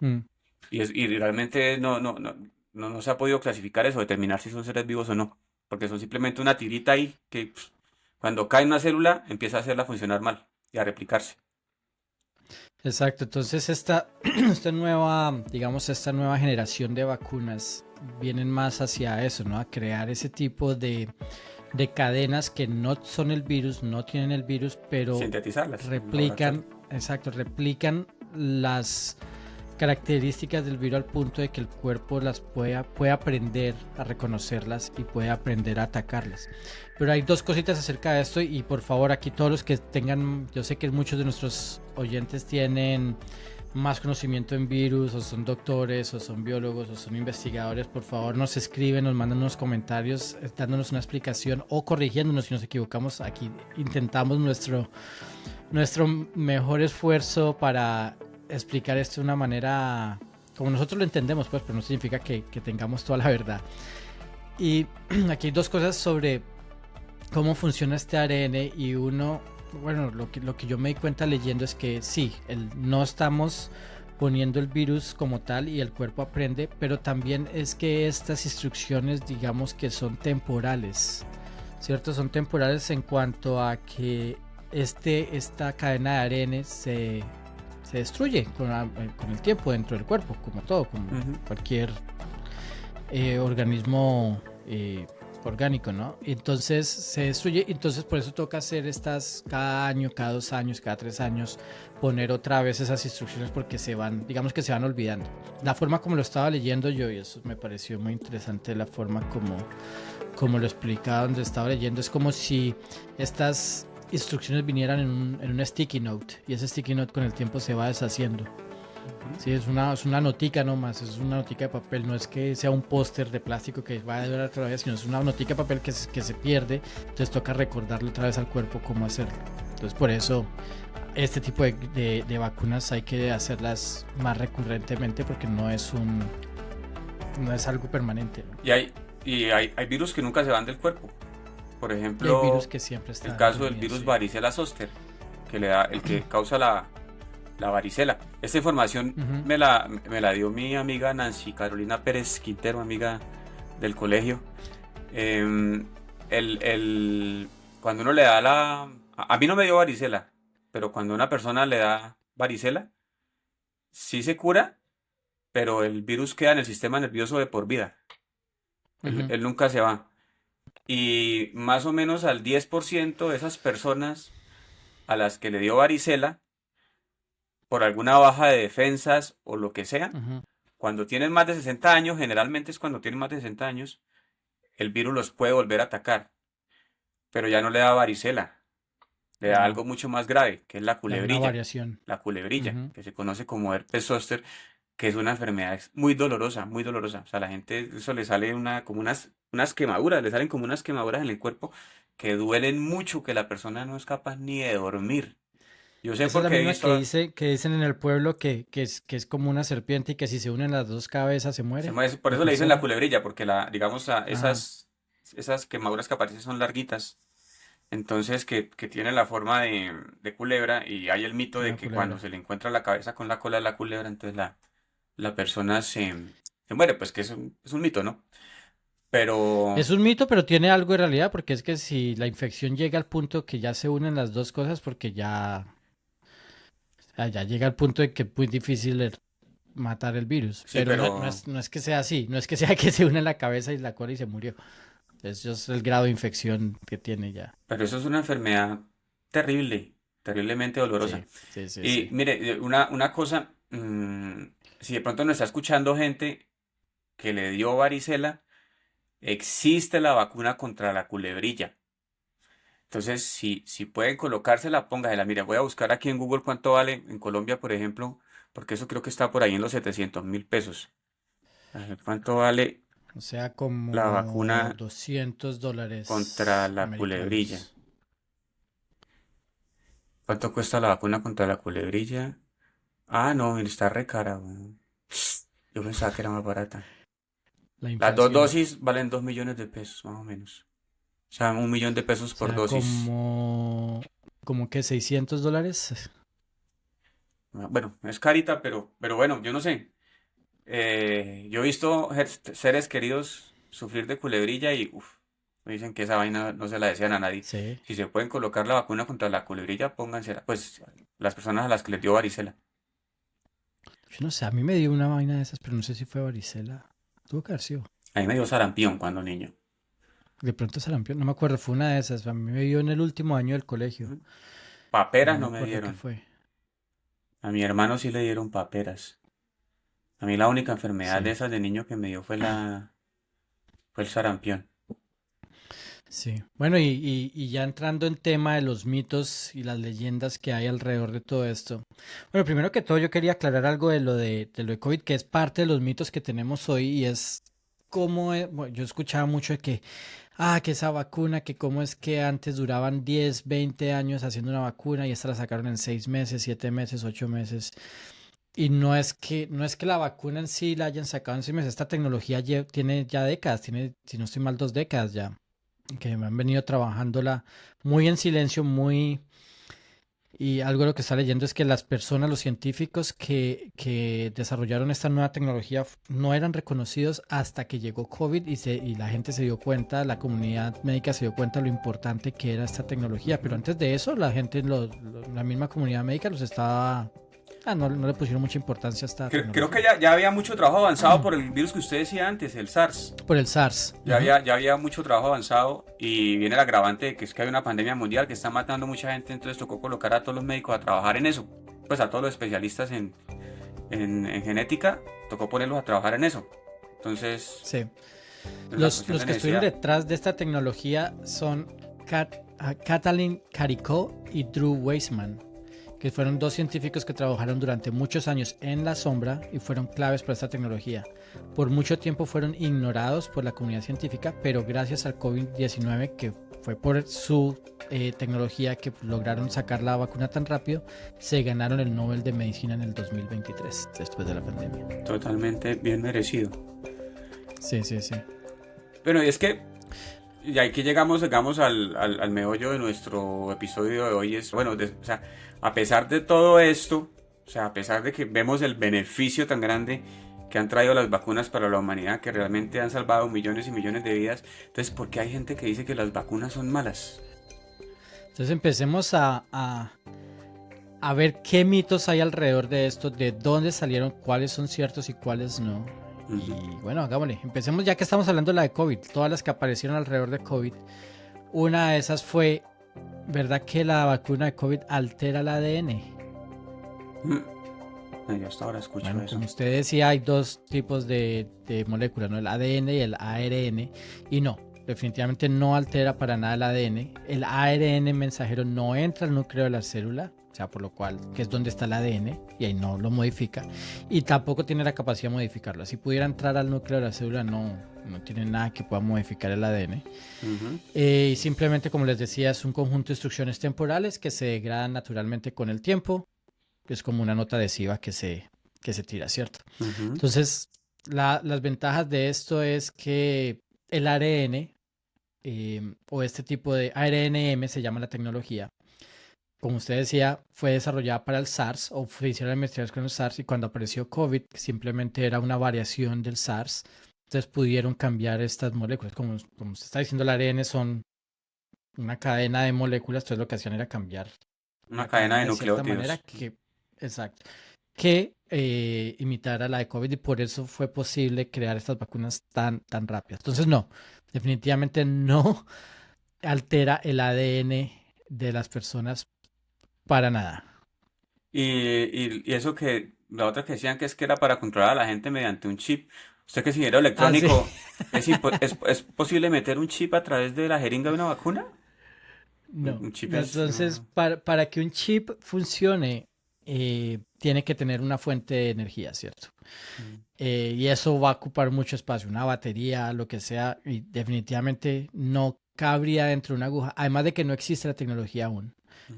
Mm. Y realmente no se ha podido clasificar eso, determinar si son seres vivos o no. Porque son simplemente una tirita ahí que cuando cae en una célula empieza a hacerla funcionar mal y a replicarse. Exacto, entonces esta nueva, digamos, esta nueva generación de vacunas vienen más hacia eso, ¿no? A crear ese tipo de cadenas que no son el virus, no tienen el virus, pero Sintetizarlas en el laboratorio. replican, exacto, replican las características del virus al punto de que el cuerpo las puede aprender a reconocerlas y puede aprender a atacarlas. Pero hay dos cositas acerca de esto y por favor aquí todos los que tengan, yo sé que muchos de nuestros oyentes tienen más conocimiento en virus o son doctores o son biólogos o son investigadores, por favor nos escriben, nos mandan unos comentarios dándonos una explicación o corrigiéndonos si nos equivocamos. Aquí intentamos nuestro mejor esfuerzo para explicar esto de una manera como nosotros lo entendemos, pues, pero no significa que tengamos toda la verdad. Y aquí hay dos cosas sobre cómo funciona este ARN y uno, bueno, lo que yo me di cuenta leyendo es que sí, no estamos poniendo el virus como tal y el cuerpo aprende, pero también es que estas instrucciones digamos que son temporales, ¿cierto? Son temporales en cuanto a que esta cadena de ARN se destruye con el tiempo dentro del cuerpo, como todo, como Ujú. cualquier organismo orgánico, ¿no? Entonces se destruye, entonces por eso toca hacer estas cada año, cada 2 años, cada 3 años, poner otra vez esas instrucciones porque se van, digamos que se van olvidando. La forma como lo estaba leyendo yo, y eso me pareció muy interesante, la forma como lo explicaba donde estaba leyendo, es como si estas instrucciones vinieran en un sticky note y ese sticky note con el tiempo se va deshaciendo. Sí, es una notica nomás, es una notica de papel, no es que sea un póster de plástico que va a durar otra vez, sino es una notica de papel que se pierde, entonces toca recordarle otra vez al cuerpo cómo hacerlo. Entonces por eso este tipo de vacunas hay que hacerlas más recurrentemente porque no es algo permanente, ¿no? Y hay virus que nunca se van del cuerpo. Por Y hay virus ejemplo, que siempre el están caso del conmigo, virus sí. varicela zoster, el que causa la varicela. Esta información Ujú. me la dio mi amiga Nancy Carolina Pérez Quintero, amiga del colegio. Em, cuando uno le da a mí no me dio varicela, pero cuando una persona le da varicela, sí se cura, pero el virus queda en el sistema nervioso de por vida. Él, Ujú. él nunca se va. Y más o menos al 10% de esas personas a las que le dio varicela, por alguna baja de defensas o lo que sea, Ujú. cuando tienen más de 60 años, generalmente es cuando tienen más de 60 años, el virus los puede volver a atacar, pero ya no le da varicela, le da No, algo mucho más grave, que es da una variación. la culebrilla, Ujú. que se conoce como herpes zóster, que es una enfermedad muy dolorosa, muy dolorosa. O sea, a la gente eso le sale como unas quemaduras, le salen como unas quemaduras en el cuerpo que duelen mucho, que la persona no es capaz ni de dormir. Yo sé Esa es la porque he misma visto, que dicen en el pueblo que es como una serpiente y que si se unen las dos cabezas se muere. por La eso le dicen la persona. culebrilla, porque digamos, Ajá, esas quemaduras que aparecen son larguitas. Entonces, que tiene la forma de culebra y hay el mito de una que cuando culebra. se le encuentra la cabeza con la cola de la culebra, entonces la persona se muere, pues que es un mito, ¿no? Pero, Es un mito, pero tiene algo de realidad, porque es que si la infección llega al punto que ya se unen las dos cosas, porque ya llega al punto de que es muy difícil matar el virus. sí, Pero pero, no es que sea así, no es que sea que se une la cabeza y la cola y se murió. Eso es el grado de infección que tiene ya. pero eso es una enfermedad terrible, terriblemente dolorosa. Sí, sí, sí, Y sí. mire, una cosa, si de pronto nos está escuchando gente que le dio varicela, existe la vacuna contra la culebrilla. Entonces, si pueden colocársela, póngasela. Mira, voy a buscar aquí en Google cuánto vale en Colombia, por ejemplo, porque eso creo que está por ahí en los 700.000 pesos. A ver, ¿cuánto vale O sea, la como vacuna contra $200 la culebrilla? americanos. ¿Cuánto cuesta la vacuna contra la culebrilla? Ah, no, mira, está re cara, weón. Yo pensaba que era más barata. La Las dos inflación. dosis valen 2 millones de pesos, más o menos. O sea, 1 millón de pesos O por sea, dosis. como que $600. Bueno, es carita, pero bueno, yo no sé. Yo he visto seres queridos sufrir de culebrilla y me dicen que esa vaina no se la desean a nadie. Sí. Si se pueden colocar la vacuna contra la culebrilla, póngansela. Pues las personas a las que les dio varicela. Yo no sé, a mí me dio una vaina de esas, pero no sé si fue varicela. Tuvo que haber sido. A mí me dio sarampión cuando niño. De pronto sarampión, no me acuerdo, fue una de esas. A mí me dio en el último año del colegio, Ujú. pero Paperas no me no me acuerdo qué dieron. fue. A mi hermano sí le dieron paperas. A mí la única enfermedad de Sí, esas de niño que me dio fue el sarampión. sí. Bueno, y ya entrando en tema de los mitos y las leyendas que hay alrededor de todo esto. Bueno, primero que todo yo quería aclarar algo de lo de COVID, que es parte de los mitos que tenemos hoy y es cómo bueno, yo escuchaba mucho de que esa vacuna, que cómo es que antes duraban 10 20 años haciendo una vacuna y esta la sacaron en 6 meses, 7 meses, 8 meses. Y no es que la vacuna en sí la hayan sacado en 6 meses, esta tecnología tiene ya décadas, tiene, si no estoy mal, 2 décadas ya, que me han venido trabajándola muy en silencio, muy... Y algo de lo que está leyendo es que las personas, los científicos que desarrollaron esta nueva tecnología no eran reconocidos hasta que llegó COVID y la gente se dio cuenta, la comunidad médica se dio cuenta de lo importante que era esta tecnología. Pero Ujú. antes de eso, la gente, la misma comunidad médica los estaba... no le pusieron mucha importancia a esta Creo que tecnología. ya había mucho trabajo avanzado por el virus que usted decía antes, el SARS. Por el SARS. Ujú. Ya había mucho trabajo avanzado y viene el agravante de que es que hay una pandemia mundial que está matando mucha gente, entonces tocó colocar a todos los médicos a trabajar en eso. Pues a todos los especialistas en genética, tocó ponerlos a trabajar en eso. Entonces, Sí. es una cuestión Los de que estuvieron necesidad. detrás de esta tecnología son Katalin Karikó y Drew Weissman, que fueron dos científicos que trabajaron durante muchos años en la sombra y fueron claves para esta tecnología. Por mucho tiempo fueron ignorados por la comunidad científica, pero gracias al COVID-19, que fue por su tecnología que lograron sacar la vacuna tan rápido, se ganaron el Nobel de Medicina en el 2023, después de la pandemia. Totalmente bien merecido. Sí, sí, sí. Bueno, y es que, y aquí llegamos al meollo de nuestro episodio de hoy. Es, bueno, o sea, a pesar de todo esto, o sea, a pesar de que vemos el beneficio tan grande que han traído las vacunas para la humanidad, que realmente han salvado millones y millones de vidas, entonces, ¿por qué hay gente que dice que las vacunas son malas? Entonces empecemos a ver qué mitos hay alrededor de esto, de dónde salieron, cuáles son ciertos y cuáles no. Y Ujú. bueno, hagámosle. Empecemos ya que estamos hablando de la de COVID, todas las que aparecieron alrededor de COVID. Una de esas fue, ¿verdad que la vacuna de COVID altera el ADN? Yo hasta ahora escucho Bueno, eso. como usted decía, hay dos tipos de moléculas, ¿no? El ADN y el ARN. Y no, definitivamente no altera para nada el ADN. El ARN mensajero no entra al núcleo de la célula, o sea, por lo cual, que es donde está el ADN, y ahí no lo modifica. Y tampoco tiene la capacidad de modificarlo. Si pudiera entrar al núcleo de la célula, no tiene nada que pueda modificar el ADN. Y simplemente, como les decía, es un conjunto de instrucciones temporales que se degradan naturalmente con el tiempo. Es como una nota adhesiva que se tira, ¿cierto? Entonces, las ventajas de esto es que el ARN, o este tipo de ARNM se llama la tecnología, como usted decía, fue desarrollada para el SARS, o se hicieron investigaciones con el SARS, y cuando apareció COVID, simplemente era una variación del SARS. Entonces pudieron cambiar estas moléculas. Como usted está diciendo, el ARN son una cadena de moléculas, entonces lo que hacían era cambiar Una cadena de cierta nucleótidos. manera exacto, que imitara la de COVID, y por eso fue posible crear estas vacunas tan rápidas. Entonces no, definitivamente no altera el ADN de las personas para nada. Y eso que, la otra que decían que es que era para controlar a la gente mediante un chip. Usted que es ingeniero Ah, sí. electrónico, ¿es posible meter un chip a través de la jeringa de una vacuna? No. Un chip es... Entonces, para que un chip funcione, tiene que tener una fuente de energía, ¿cierto? Y eso va a ocupar mucho espacio, una batería, lo que sea, y definitivamente no cabría dentro de una aguja, además de que no existe la tecnología aún.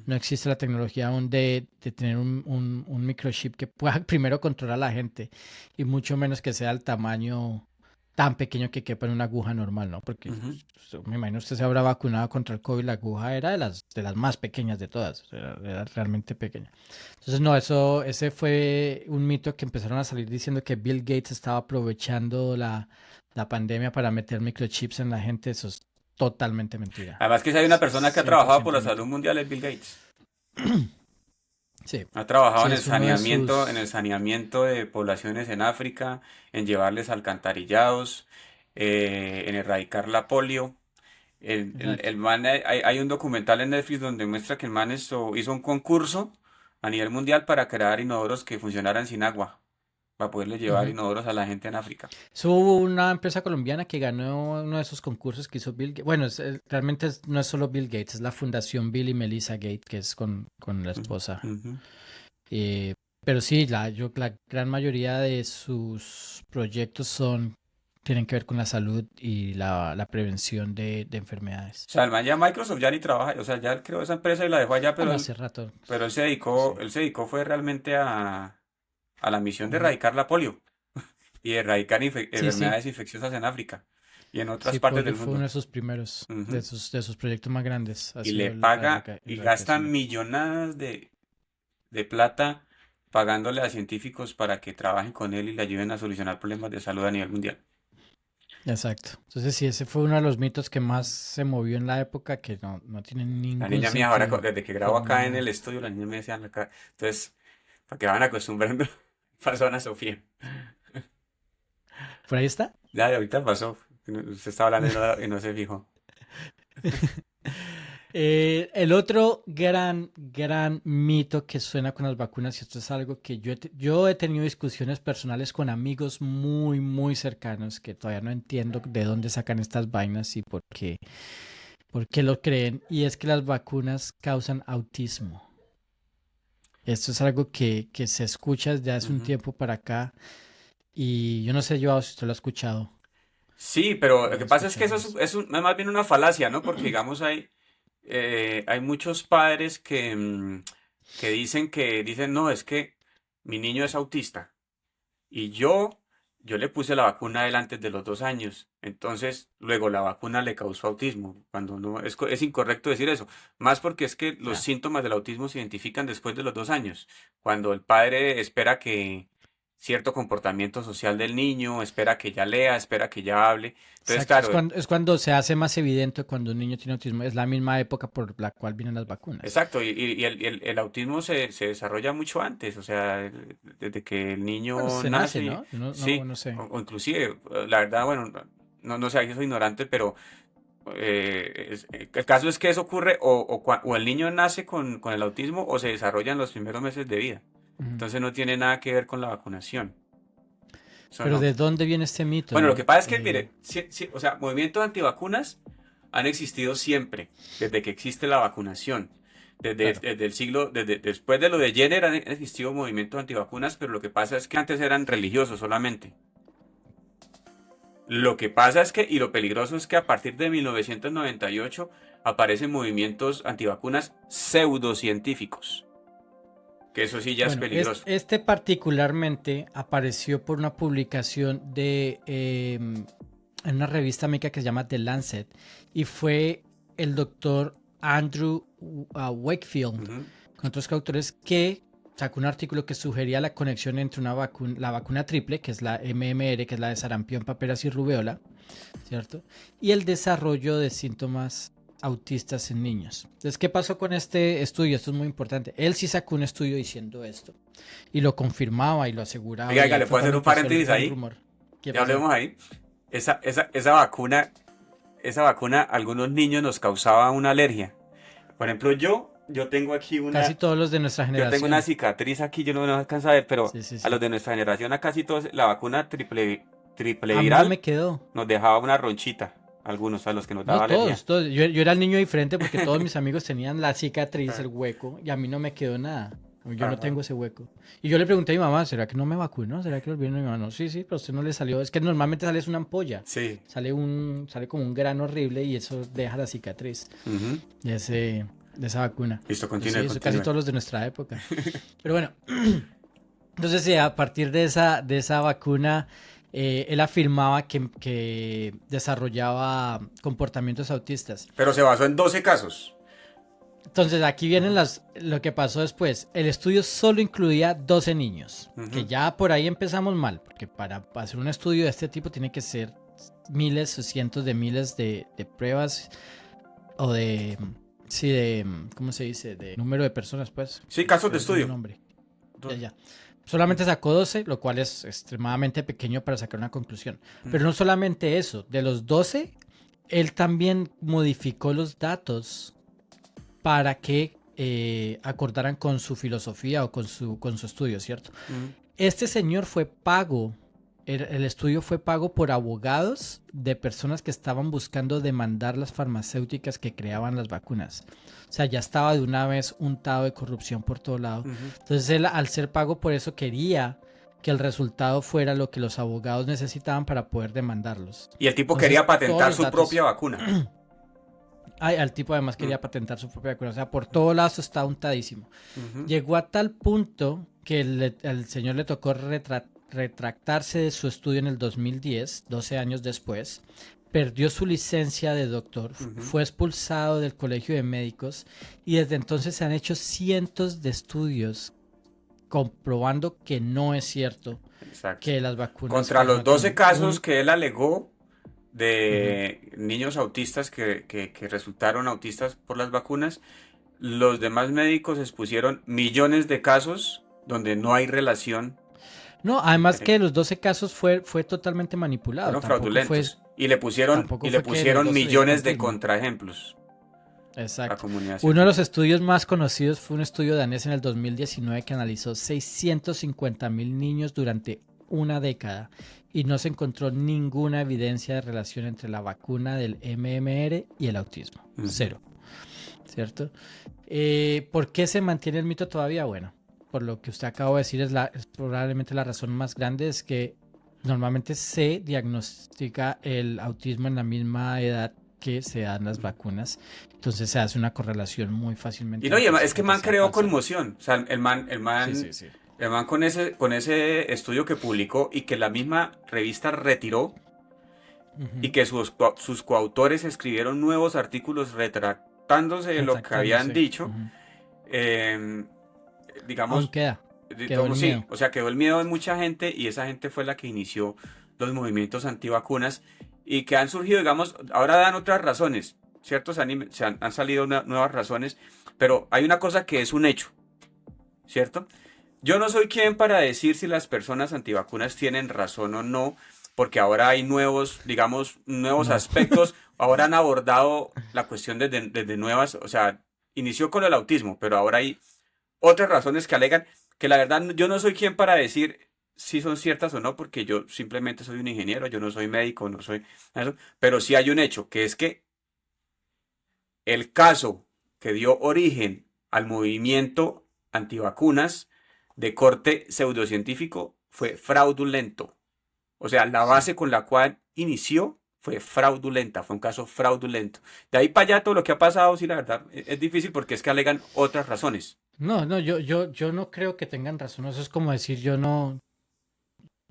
No existe la tecnología aún de tener un microchip que pueda primero controlar a la gente, y mucho menos que sea el tamaño tan pequeño que quepa en una aguja normal, ¿no? Porque me imagino usted se habrá vacunado contra el COVID, la aguja era de las más pequeñas de todas, o sea, era realmente pequeña. Entonces, no, ese fue un mito que empezaron a salir diciendo que Bill Gates estaba aprovechando la pandemia para meter microchips en la gente. Eso es totalmente mentira. Además que si hay una persona que ha 100% trabajado por la mentira. salud mundial es Bill Gates. Sí, Ha trabajado sí, en el es uno de saneamiento de poblaciones en África, en llevarles alcantarillados, en erradicar la polio. El Exacto. man, hay un documental en Netflix donde muestra que el man hizo un concurso a nivel mundial para crear inodoros que funcionaran sin agua, para poderle llevar Ujú. inodoros a la gente en África. Hubo una empresa colombiana que ganó uno de esos concursos que hizo Bill Gates. Bueno, realmente no es solo Bill Gates, es la Fundación Bill y Melissa Gates, que es con la Ujú, esposa. ujú. Eh, pero sí, la gran mayoría de sus proyectos tienen que ver con la salud y la prevención de enfermedades. O sea, el man ya Microsoft ya ni trabaja, o sea, ya él creó esa empresa y la dejó allá, Ah, no, hace rato. pero Sí. él se dedicó fue realmente a la misión de Ujú. erradicar la polio y de erradicar Sí, sí. enfermedades infecciosas en África y en otras Sí, partes polio del fue uno mundo. de sus primeros, Ujú. de sus proyectos más grandes, ha Y sido le la paga y gastan erradicación. millonadas de plata pagándole a científicos para que trabajen con él y le ayuden a solucionar problemas de salud a nivel mundial. Exacto. Entonces sí, ese fue uno de los mitos que más se movió en la época, que no tiene La ningún niña mía ahora, sentido. desde que grabo Por acá en nada. el estudio, la niña me decía acá, entonces, para que van acostumbrando, pasó Ana Sofía. ¿Por ahí está? Ya, ahorita pasó. Usted estaba hablando y no se fijó. El otro gran mito que suena con las vacunas, y esto es algo que yo he tenido discusiones personales con amigos muy cercanos que todavía no entiendo de dónde sacan estas vainas y por qué lo creen, y es que las vacunas causan autismo. Esto es algo que se escucha desde hace un Ujú. tiempo para acá, y yo no sé, yo si usted lo ha escuchado. Sí, pero lo ¿Ha que pasa es que escuchado eso eso? es más bien una falacia, ¿no? Porque, digamos, hay muchos padres que dicen, no, es que mi niño es autista. Y yo le puse la vacuna a él antes de los 2 años. Entonces, luego la vacuna le causó autismo. Cuando no, es incorrecto decir eso. Más porque es que los Ya. síntomas del autismo se identifican después de los 2 años. Cuando el padre espera que cierto comportamiento social del niño, espera que ya lea, espera que ya hable. Entonces, Exacto, claro, es cuando se hace más evidente cuando un niño tiene autismo. Es la misma época por la cual vienen las vacunas. exacto, y el autismo se desarrolla mucho antes, o sea, desde que el Bueno, niño se nace, nace, ¿no? Yo no, sí, no sé. o inclusive, la verdad, bueno, no sé, aquí soy ignorante, pero el caso es que eso ocurre o el niño nace con el autismo o se desarrolla en los primeros meses de vida, Ujú. entonces no tiene nada que ver con la vacunación. Eso Pero no. ¿de dónde viene este mito? Bueno, lo ¿no? que pasa es que, mire, o sea, movimientos antivacunas han existido siempre, desde que existe la vacunación. Claro. Desde el siglo, después de lo de Jenner han existido movimientos antivacunas, pero lo que pasa es que antes eran religiosos solamente. Lo que pasa es que, y lo peligroso es que a partir de 1998 aparecen movimientos antivacunas pseudocientíficos, que eso sí ya es Bueno, peligroso. este particularmente apareció por una publicación en una revista médica que se llama The Lancet y fue el doctor Andrew Wakefield Ujú. con otros coautores que sacó un artículo que sugería la conexión entre la vacuna triple, que es la MMR, que es la de sarampión, paperas y rubéola, ¿cierto? Y el desarrollo de síntomas autistas en niños. Entonces, ¿qué pasó con este estudio? Esto es muy importante. Él sí sacó un estudio diciendo esto y lo confirmaba y lo aseguraba. Oiga, Y ahí ¿le fue puedo hacer cuando un empezó el paréntesis gran ahí? rumor. ¿Qué Ya pasó? hablemos ahí. Esa vacuna, a algunos niños nos causaba una alergia. Por ejemplo, yo tengo aquí Casi todos los de nuestra yo tengo una generación. cicatriz aquí, yo no alcanzo a ver, pero Sí, sí, a sí. los de nuestra generación, a casi todos, la vacuna triple A mí no viral me quedó. nos dejaba una ronchita. Algunos, a los que nos No daba alergia. todos. Yo era el niño diferente porque todos mis amigos tenían la cicatriz, el hueco, y a mí no me quedó nada. Yo no Ajá. tengo ese hueco. Y yo le pregunté a mi mamá, ¿será que no me vacunó? ¿Será que lo vieron? Y mi mamá, no, sí, pero a usted no le salió. Es que normalmente sale es una ampolla. Sí. Sale como un grano horrible y eso deja la cicatriz Ujú. de esa vacuna. Listo, Sí, continúe, eso casi continúe. todos los de nuestra época. Pero bueno, entonces sí, a partir de esa vacuna, él afirmaba que desarrollaba comportamientos autistas. Pero se basó en 12 casos. Entonces aquí vienen lo que pasó después. El estudio solo incluía 12 niños, Ujú. que ya por ahí empezamos mal, porque para hacer un estudio de este tipo tiene que ser miles o cientos de miles de pruebas o ¿cómo se dice? De número de personas, pues. Sí, casos de Pero tiene estudio. un nombre. Ya. Solamente sacó 12, lo cual es extremadamente pequeño para sacar una conclusión. Pero no solamente eso, de los 12, él también modificó los datos para que acordaran con su filosofía o con su estudio, ¿cierto? Ujú. Este señor fue pago, el estudio fue pago por abogados de personas que estaban buscando demandar las farmacéuticas que creaban las vacunas. O sea, ya estaba de una vez untado de corrupción por todo lado. Ujú. Entonces él, al ser pago por eso, quería que el resultado fuera lo que los abogados necesitaban para poder demandarlos. Y el tipo Entonces, quería todos patentar los su datos- propia vacuna. Al tipo además quería patentar su propia vacuna. O sea, por todo lado eso está untadísimo. Ujú. Llegó a tal punto que al señor le tocó retractarse de su estudio en el 2010, 12 años después. Perdió su licencia de doctor, Ujú. fue expulsado del colegio de médicos y desde entonces se han hecho cientos de estudios comprobando que no es cierto Exacto. que las vacunas... Contra los no 12 tienen casos un- que él alegó de niños autistas que resultaron autistas por las vacunas, los demás médicos expusieron millones de casos donde no hay relación, No, además que los 12 casos fue totalmente manipulado. fueron Tampoco fue... fraudulentos. Y le pusieron, tampoco y le fue que los pusieron 12 millones de autismo. contraejemplos a la Exacto. comunidad Uno de científica. los estudios más conocidos fue un estudio danés en el 2019 que analizó 650,000 niños durante una década y no se encontró ninguna evidencia de relación entre la vacuna del MMR y el autismo. Ujú. Cero. ¿Cierto? ¿Por qué se mantiene el mito todavía? Bueno, por lo que usted acaba de decir, es probablemente la razón más grande, es que normalmente se diagnostica el autismo en la misma edad que se dan las vacunas. Entonces se hace una correlación muy fácilmente. Y no, y además, es que el man sea creó falsa. conmoción. O sea, el man Sí. con ese estudio que publicó y que la misma revista retiró, Ujú. y que sus coautores escribieron nuevos artículos retractándose de lo que habían Retractándose. dicho, Ujú. digamos, Aún queda. quedó como el sí, miedo. o sea, quedó el miedo en mucha gente y esa gente fue la que inició los movimientos antivacunas y que han surgido, digamos, ahora dan otras razones, ¿cierto? Han salido nuevas razones, pero hay una cosa que es un hecho, ¿cierto? Yo no soy quien para decir si las personas antivacunas tienen razón o no, porque ahora hay nuevos No. aspectos, ahora han abordado la cuestión desde nuevas, o sea, inició con el autismo, pero ahora hay otras razones que alegan que la verdad yo no soy quien para decir si son ciertas o no, porque yo simplemente soy un ingeniero, yo no soy médico, no soy eso, pero sí hay un hecho, que es que el caso que dio origen al movimiento antivacunas de corte pseudocientífico fue fraudulento. O sea, la base con la cual inició fue fraudulenta, fue un caso fraudulento. De ahí para allá todo lo que ha pasado, sí, la verdad, es difícil porque es que alegan otras razones. No, no, yo no creo que tengan razón. Eso es como decir, no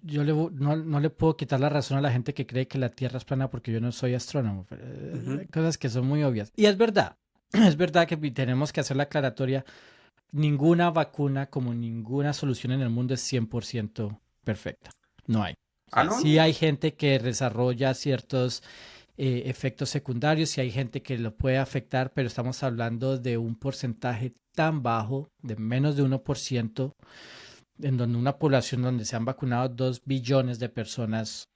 le puedo quitar la razón a la gente que cree que la Tierra es plana porque yo no soy astrónomo. Hay cosas que son muy obvias. Y es verdad, es verdad que tenemos que hacer la aclaratoria. Ninguna vacuna, como ninguna solución en el mundo, es 100% perfecta. No hay. O sea, ¿No? sí hay gente que desarrolla ciertos efectos secundarios, sí hay gente que lo puede afectar, pero estamos hablando de un porcentaje tan bajo, de menos de 1%, en donde una población donde se han vacunado 2 billones de personas,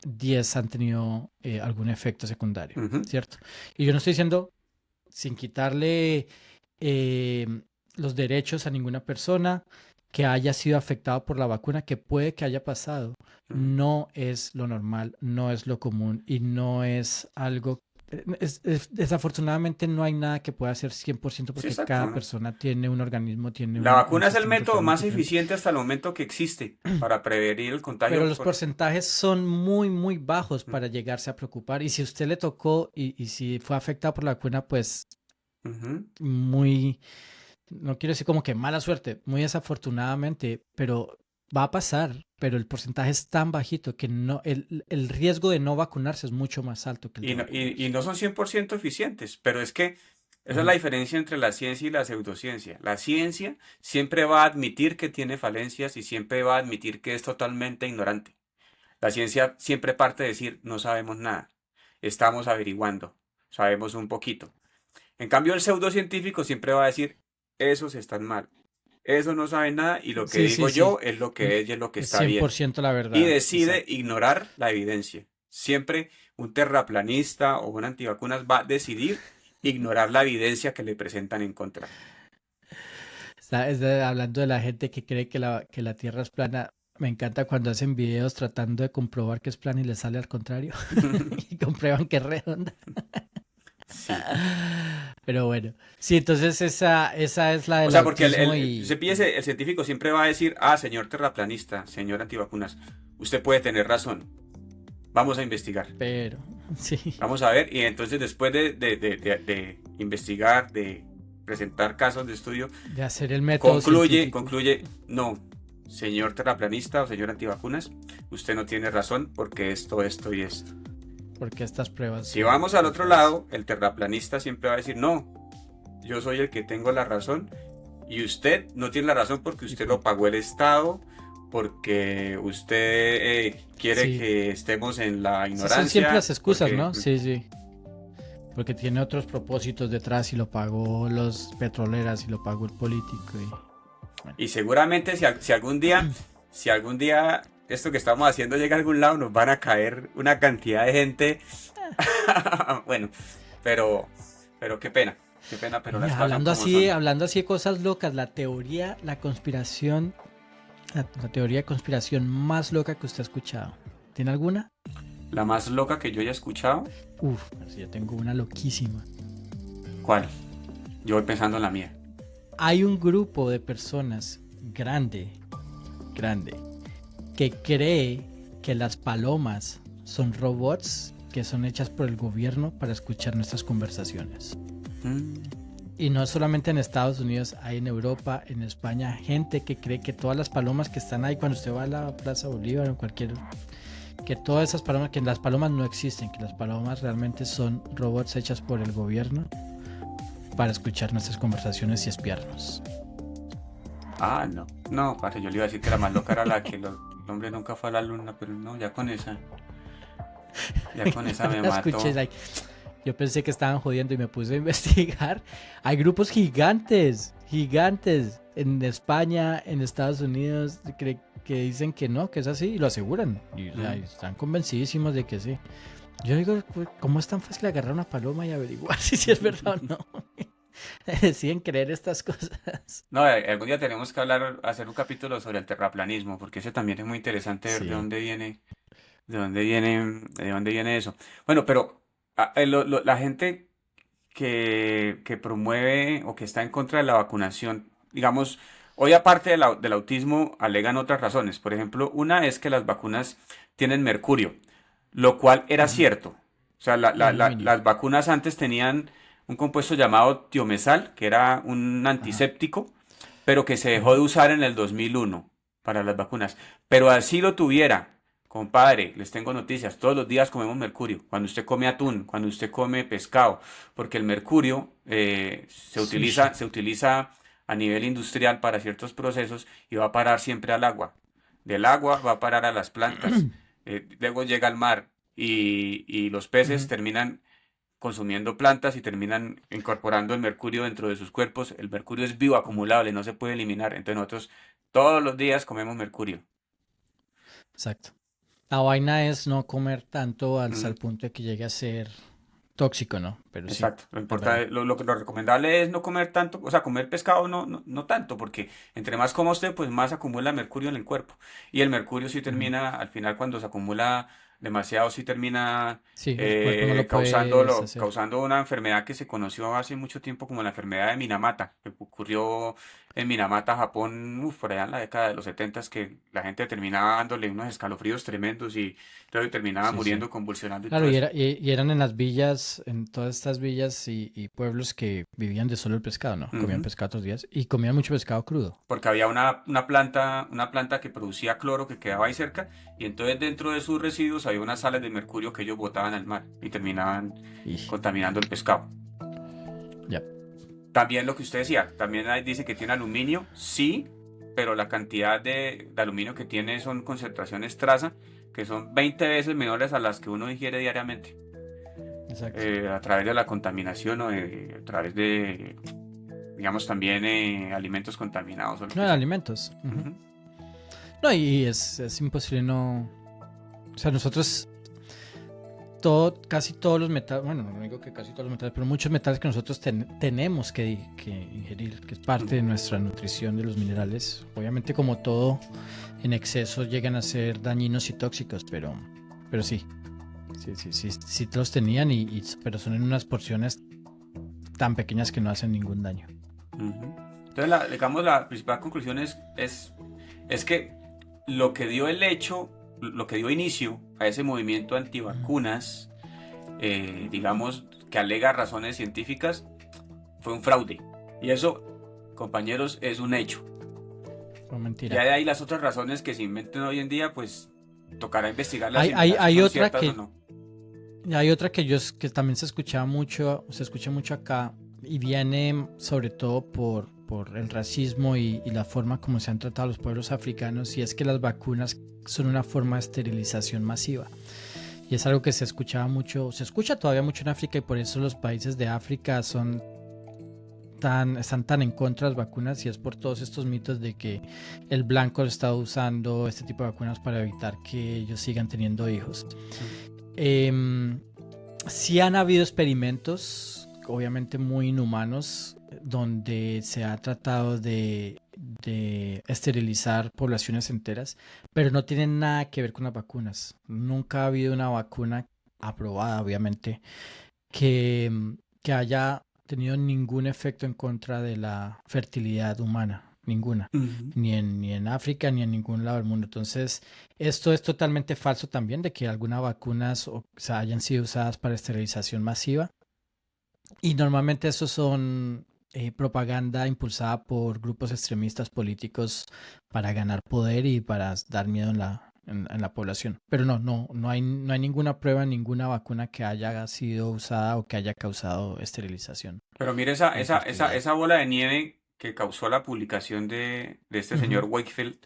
10 han tenido algún efecto secundario, ¿cierto? Y yo no estoy diciendo, sin quitarle los derechos a ninguna persona que haya sido afectado por la vacuna, que puede que haya pasado, no es lo normal, no es lo común y no es algo. Desafortunadamente no hay nada que pueda ser 100% porque Sí, cada persona tiene un organismo, tiene La vacuna es el sistema método más totalmente eficiente hasta el momento que existe para prevenir el contagio. Pero los porcentajes son muy, muy bajos para llegarse a preocupar. Y si usted le tocó y si fue afectado por la vacuna, pues muy, no quiero decir como que mala suerte, muy desafortunadamente, pero va a pasar. Pero el porcentaje es tan bajito que no, el riesgo de no vacunarse es mucho más alto que el de vacunarse. Y no son 100% eficientes, pero es que esa es la diferencia entre la ciencia y la pseudociencia. La ciencia siempre va a admitir que tiene falencias y siempre va a admitir que es totalmente ignorante. La ciencia siempre parte de decir, no sabemos nada, estamos averiguando, sabemos un poquito. En cambio, el pseudocientífico siempre va a decir, esos están mal, esos no saben nada y lo que digo yo es lo que es y es lo que está bien. 100% la verdad. Y decide ignorar la evidencia. Siempre un terraplanista o un antivacunas va a decidir ignorar la evidencia que le presentan en contra. Hablando de la gente que cree que la Tierra es plana, me encanta cuando hacen videos tratando de comprobar que es plana y les sale al contrario y comprueban que es redonda. Sí. Pero bueno, sí, entonces esa es la del O sea, porque el científico siempre va a decir, señor terraplanista, señor antivacunas, usted puede tener razón, vamos a investigar. Pero, sí. Vamos a ver, y entonces después de investigar, de presentar casos de estudio, de hacer el método concluye, no, señor terraplanista o señor antivacunas, usted no tiene razón porque esto y esto. Porque estas pruebas... Si vamos al otro lado, el terraplanista siempre va a decir, no, yo soy el que tengo la razón y usted no tiene la razón porque usted lo pagó el Estado, porque usted quiere que estemos en la ignorancia. Son siempre las excusas, ¿no? Sí. Porque tiene otros propósitos detrás y lo pagó los petroleras y lo pagó el político. Y seguramente si algún día esto que estamos haciendo llega a algún lado, nos van a caer una cantidad de gente. Bueno, pero qué pena, pero las hablando así de cosas locas, la teoría de conspiración más loca que usted ha escuchado. ¿Tiene alguna? ¿La más loca que yo haya escuchado? Yo tengo una loquísima. ¿Cuál? Yo voy pensando en la mía. Hay un grupo de personas grande, que cree que las palomas son robots que son hechas por el gobierno para escuchar nuestras conversaciones. Y no solamente en Estados Unidos, hay en Europa, en España, gente que cree que todas las palomas que están ahí cuando usted va a la Plaza Bolívar o cualquier... que todas esas palomas, que las palomas no existen, que las palomas realmente son robots hechas por el gobierno para escuchar nuestras conversaciones y espiarnos. No, parce, yo le iba a decir que la más loca era la que el hombre nunca fue a la luna, pero no, ya con esa me mató. Yo pensé que estaban jodiendo y me puse a investigar. Hay grupos gigantes en España, en Estados Unidos, que dicen que no, que es así y lo aseguran. Y están convencidísimos de que sí. Yo digo, ¿cómo es tan fácil agarrar una paloma y averiguar si es verdad o no? deciden creer estas cosas. No, algún día tenemos que hacer un capítulo sobre el terraplanismo, porque ese también es muy interesante ver de Sí. dónde viene, de dónde viene eso. Bueno, pero la gente que promueve o que está en contra de la vacunación, digamos, hoy aparte del autismo, alegan otras razones. Por ejemplo, una es que las vacunas tienen mercurio, lo cual era Ujú. cierto. O sea, Y aluminio. las vacunas antes tenían un compuesto llamado tiomesal, que era un Ajá. antiséptico, pero que se dejó Ujú. de usar en el 2001 para las vacunas. Pero así lo tuviera. Compadre, les tengo noticias. Todos los días comemos mercurio. Cuando usted come atún, cuando usted come pescado, porque el mercurio Sushi. se utiliza a nivel industrial para ciertos procesos y va a parar siempre al agua. Del agua va a parar a las plantas, luego llega al mar y los peces Ujú. terminan consumiendo plantas y terminan incorporando el mercurio dentro de sus cuerpos. El mercurio es bioacumulable, no se puede eliminar. Entonces nosotros todos los días comemos mercurio. Exacto. La vaina es no comer tanto hasta Ujú. el punto de que llegue a ser tóxico, ¿no? Pero sí, Exacto. Lo es verdad. importante, lo recomendable es no comer tanto, o sea, comer pescado no tanto, porque entre más coma usted, pues más acumula mercurio en el cuerpo. Y el mercurio sí Ujú. termina, al final, cuando se acumula demasiado, sí termina Sí, el cuerpo no lo puede deshacer. causando una enfermedad que se conoció hace mucho tiempo como la enfermedad de Minamata, que ocurrió en Minamata, Japón, por allá en la década de los 70, que la gente terminaba dándole unos escalofríos tremendos y entonces terminaba Sí, sí. muriendo, convulsionando y Claro, todo y, eso. y eran en las villas, en todas estas villas y pueblos que vivían de solo el pescado, ¿no? Comían Ujú. pescado todos los días y comían mucho pescado crudo. Porque había una planta que producía cloro que quedaba ahí cerca, y entonces dentro de sus residuos había unas sales de mercurio que ellos botaban al mar y terminaban Y contaminando el pescado. ya. También lo que usted decía, también ahí dice que tiene aluminio, sí, pero la cantidad de aluminio que tiene son concentraciones traza, que son 20 veces menores a las que uno ingiere diariamente, Exacto. a través de la contaminación o a través de, digamos, también alimentos contaminados o lo No que de sea. alimentos. Ujú. Ujú. No, y es imposible no. O sea, nosotros, casi todos los metales, bueno, no digo que casi todos los metales, pero muchos metales que nosotros tenemos que ingerir, que es parte de Ujú. nuestra nutrición de los minerales. Obviamente, como todo, en exceso llegan a ser dañinos y tóxicos, pero sí, sí los tenían, pero son en unas porciones tan pequeñas que no hacen ningún daño. Ujú. Entonces, digamos, la principal conclusión es que lo que dio lo que dio inicio a ese movimiento Ujú. antivacunas, digamos, que alega razones científicas, fue un fraude. Y eso, compañeros, es un hecho. No, Ya mentira. de ahí las otras razones que se inventen hoy en día, pues tocará investigarlas Hay, y hay, mirar si hay son otra ciertas o que no. Hay otra que también se escucha mucho acá y viene sobre todo por el racismo y la forma como se han tratado a los pueblos africanos, y es que las vacunas son una forma de esterilización masiva. Y es algo que se escuchaba mucho, se escucha todavía mucho en África, y por eso los países de África están tan en contra de las vacunas, y es por todos estos mitos de que el blanco está usando este tipo de vacunas para evitar que ellos sigan teniendo hijos. Em, Sí han habido experimentos, obviamente muy inhumanos, donde se ha tratado de esterilizar poblaciones enteras, pero no tienen nada que ver con las vacunas. Nunca ha habido una vacuna aprobada, obviamente, que, que haya tenido ningún efecto en contra de la fertilidad humana. Ninguna. Ujú. Ni en África ni en ningún lado del mundo. Entonces, esto es totalmente falso también, de que algunas vacunas sea, hayan sido usadas para esterilización masiva. Y normalmente eso son propaganda impulsada por grupos extremistas políticos para ganar poder y para dar miedo en la población. Pero no hay ninguna prueba, ninguna vacuna que haya sido usada o que haya causado esterilización Pero mire o infertilidad. esa bola de nieve que causó la publicación de este Ujú. señor Wakefield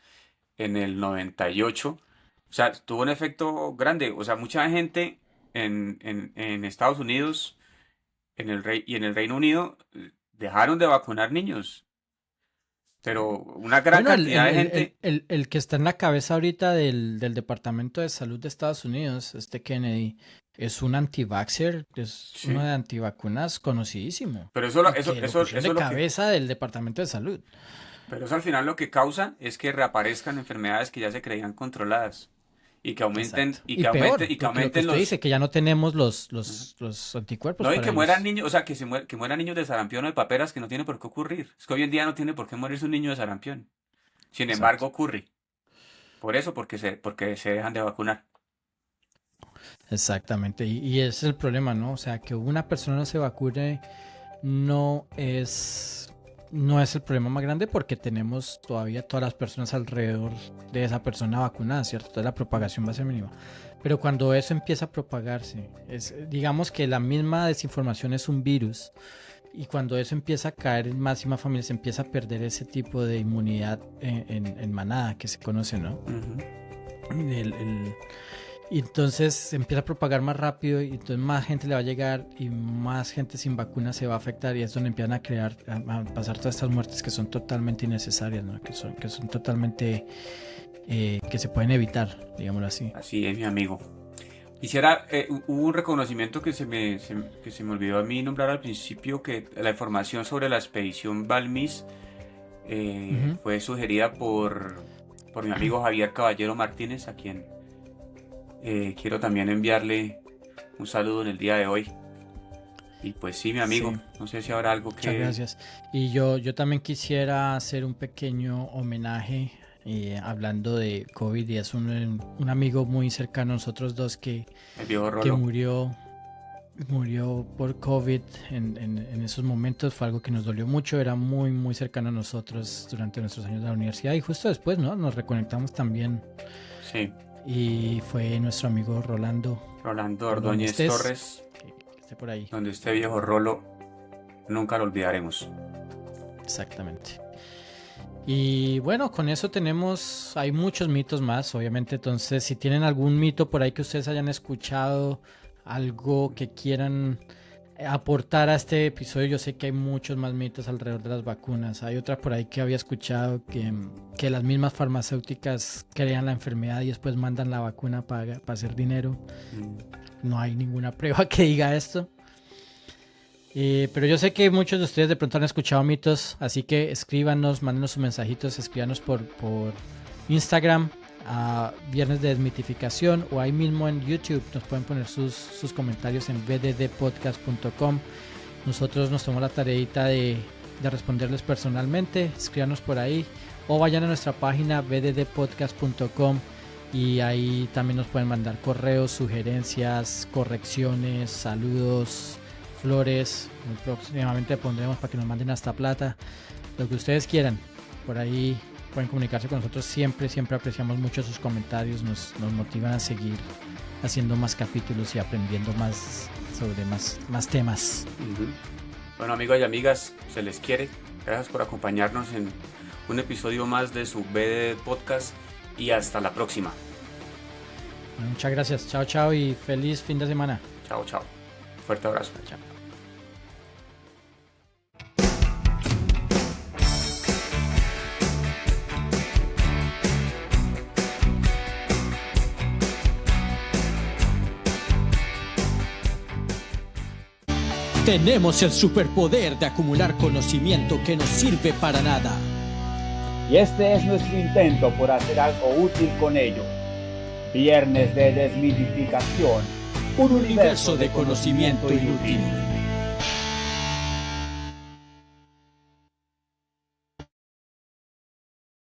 en el 98. O sea, tuvo un efecto grande. O sea, mucha gente en Estados Unidos y en el Reino Unido dejaron de vacunar niños. pero una gran Bueno, cantidad de gente. el que está en la cabeza ahorita del Departamento de Salud de Estados Unidos, Kennedy, es un anti-vaxxer, es Sí. uno de antivacunas conocidísimo. Pero eso, Y que eso, lo eso, pusieron eso de es lo que, cabeza del Departamento de Salud. pero eso al final lo que causa es que reaparezcan enfermedades que ya se creían controladas y que aumenten, Exacto. Y peor, y que porque lo que aumenten usted dice, que ya no tenemos los anticuerpos no, y para que mueran ellos. niños, o sea, que mueran niños de sarampión o de paperas, que no tiene por qué ocurrir. Es que hoy en día no tiene por qué morirse un niño de sarampión. Sin embargo, Exacto. ocurre. Por eso, porque se dejan de vacunar. Exactamente, y ese es el problema, ¿no? O sea, que una persona no se vacune no es el problema más grande porque tenemos todavía todas las personas alrededor de esa persona vacunada, ¿cierto? Entonces la propagación va a ser mínima. Pero cuando eso empieza a propagarse, digamos que la misma desinformación es un virus, y cuando eso empieza a caer en más y más familias, se empieza a perder ese tipo de inmunidad en manada que se conoce, ¿no? Ujú. Y entonces se empieza a propagar más rápido y entonces más gente le va a llegar y más gente sin vacuna se va a afectar, y es donde empiezan a pasar todas estas muertes que son totalmente innecesarias, ¿no? que son totalmente que se pueden evitar, digámoslo así. Así es, mi amigo. Quisiera, hubo un reconocimiento que se me olvidó a mí nombrar al principio, que la información sobre la expedición Balmis Ujú. fue sugerida por mi amigo Javier Caballero Martínez, a quien quiero también enviarle un saludo en el día de hoy. Y pues sí, mi amigo, Sí. no sé si habrá algo Muchas que... gracias. Y yo también quisiera hacer un pequeño homenaje hablando de COVID, y es un amigo muy cercano a nosotros dos que El viejo Rolo. murió por COVID en esos momentos. Fue algo que nos dolió mucho, era muy muy cercano a nosotros durante nuestros años de la universidad, y justo después, ¿no? Nos reconectamos también, Sí, y fue nuestro amigo Rolando Rolando Por donde Ordóñez estés. Torres, que esté por ahí. donde esté viejo Rolo, nunca lo olvidaremos. Exactamente. Y bueno, con eso hay muchos mitos más, obviamente. Entonces, si tienen algún mito por ahí que ustedes hayan escuchado, algo que quieran aportar a este episodio, yo sé que hay muchos más mitos alrededor de las vacunas. Hay otra por ahí que había escuchado que las mismas farmacéuticas crean la enfermedad y después mandan la vacuna para hacer dinero. No hay ninguna prueba que diga esto. Pero yo sé que muchos de ustedes de pronto han escuchado mitos, así que escríbanos, mándenos sus mensajitos, escríbanos por Instagram a Viernes de Desmitificación, o ahí mismo en YouTube nos pueden poner sus comentarios en bddpodcast.com. Nosotros nos tomamos la tareita de responderles personalmente. Escríbanos por ahí o vayan a nuestra página bddpodcast.com, y ahí también nos pueden mandar correos, sugerencias, correcciones, saludos, flores. Muy próximamente pondremos para que nos manden hasta plata, lo que ustedes quieran. Por ahí pueden comunicarse con nosotros. Siempre apreciamos mucho sus comentarios, nos motivan a seguir haciendo más capítulos y aprendiendo más sobre más temas. Ujú. Bueno, amigos y amigas, se les quiere. Gracias por acompañarnos en un episodio más de su BD Podcast, y hasta la próxima. Bueno, muchas gracias, chao y feliz fin de semana. Chao, chao. Fuerte abrazo. Chao. Tenemos el superpoder de acumular conocimiento que no sirve para nada. Y este es nuestro intento por hacer algo útil con ello. Viernes de Desmitificación. Un universo de conocimiento inútil.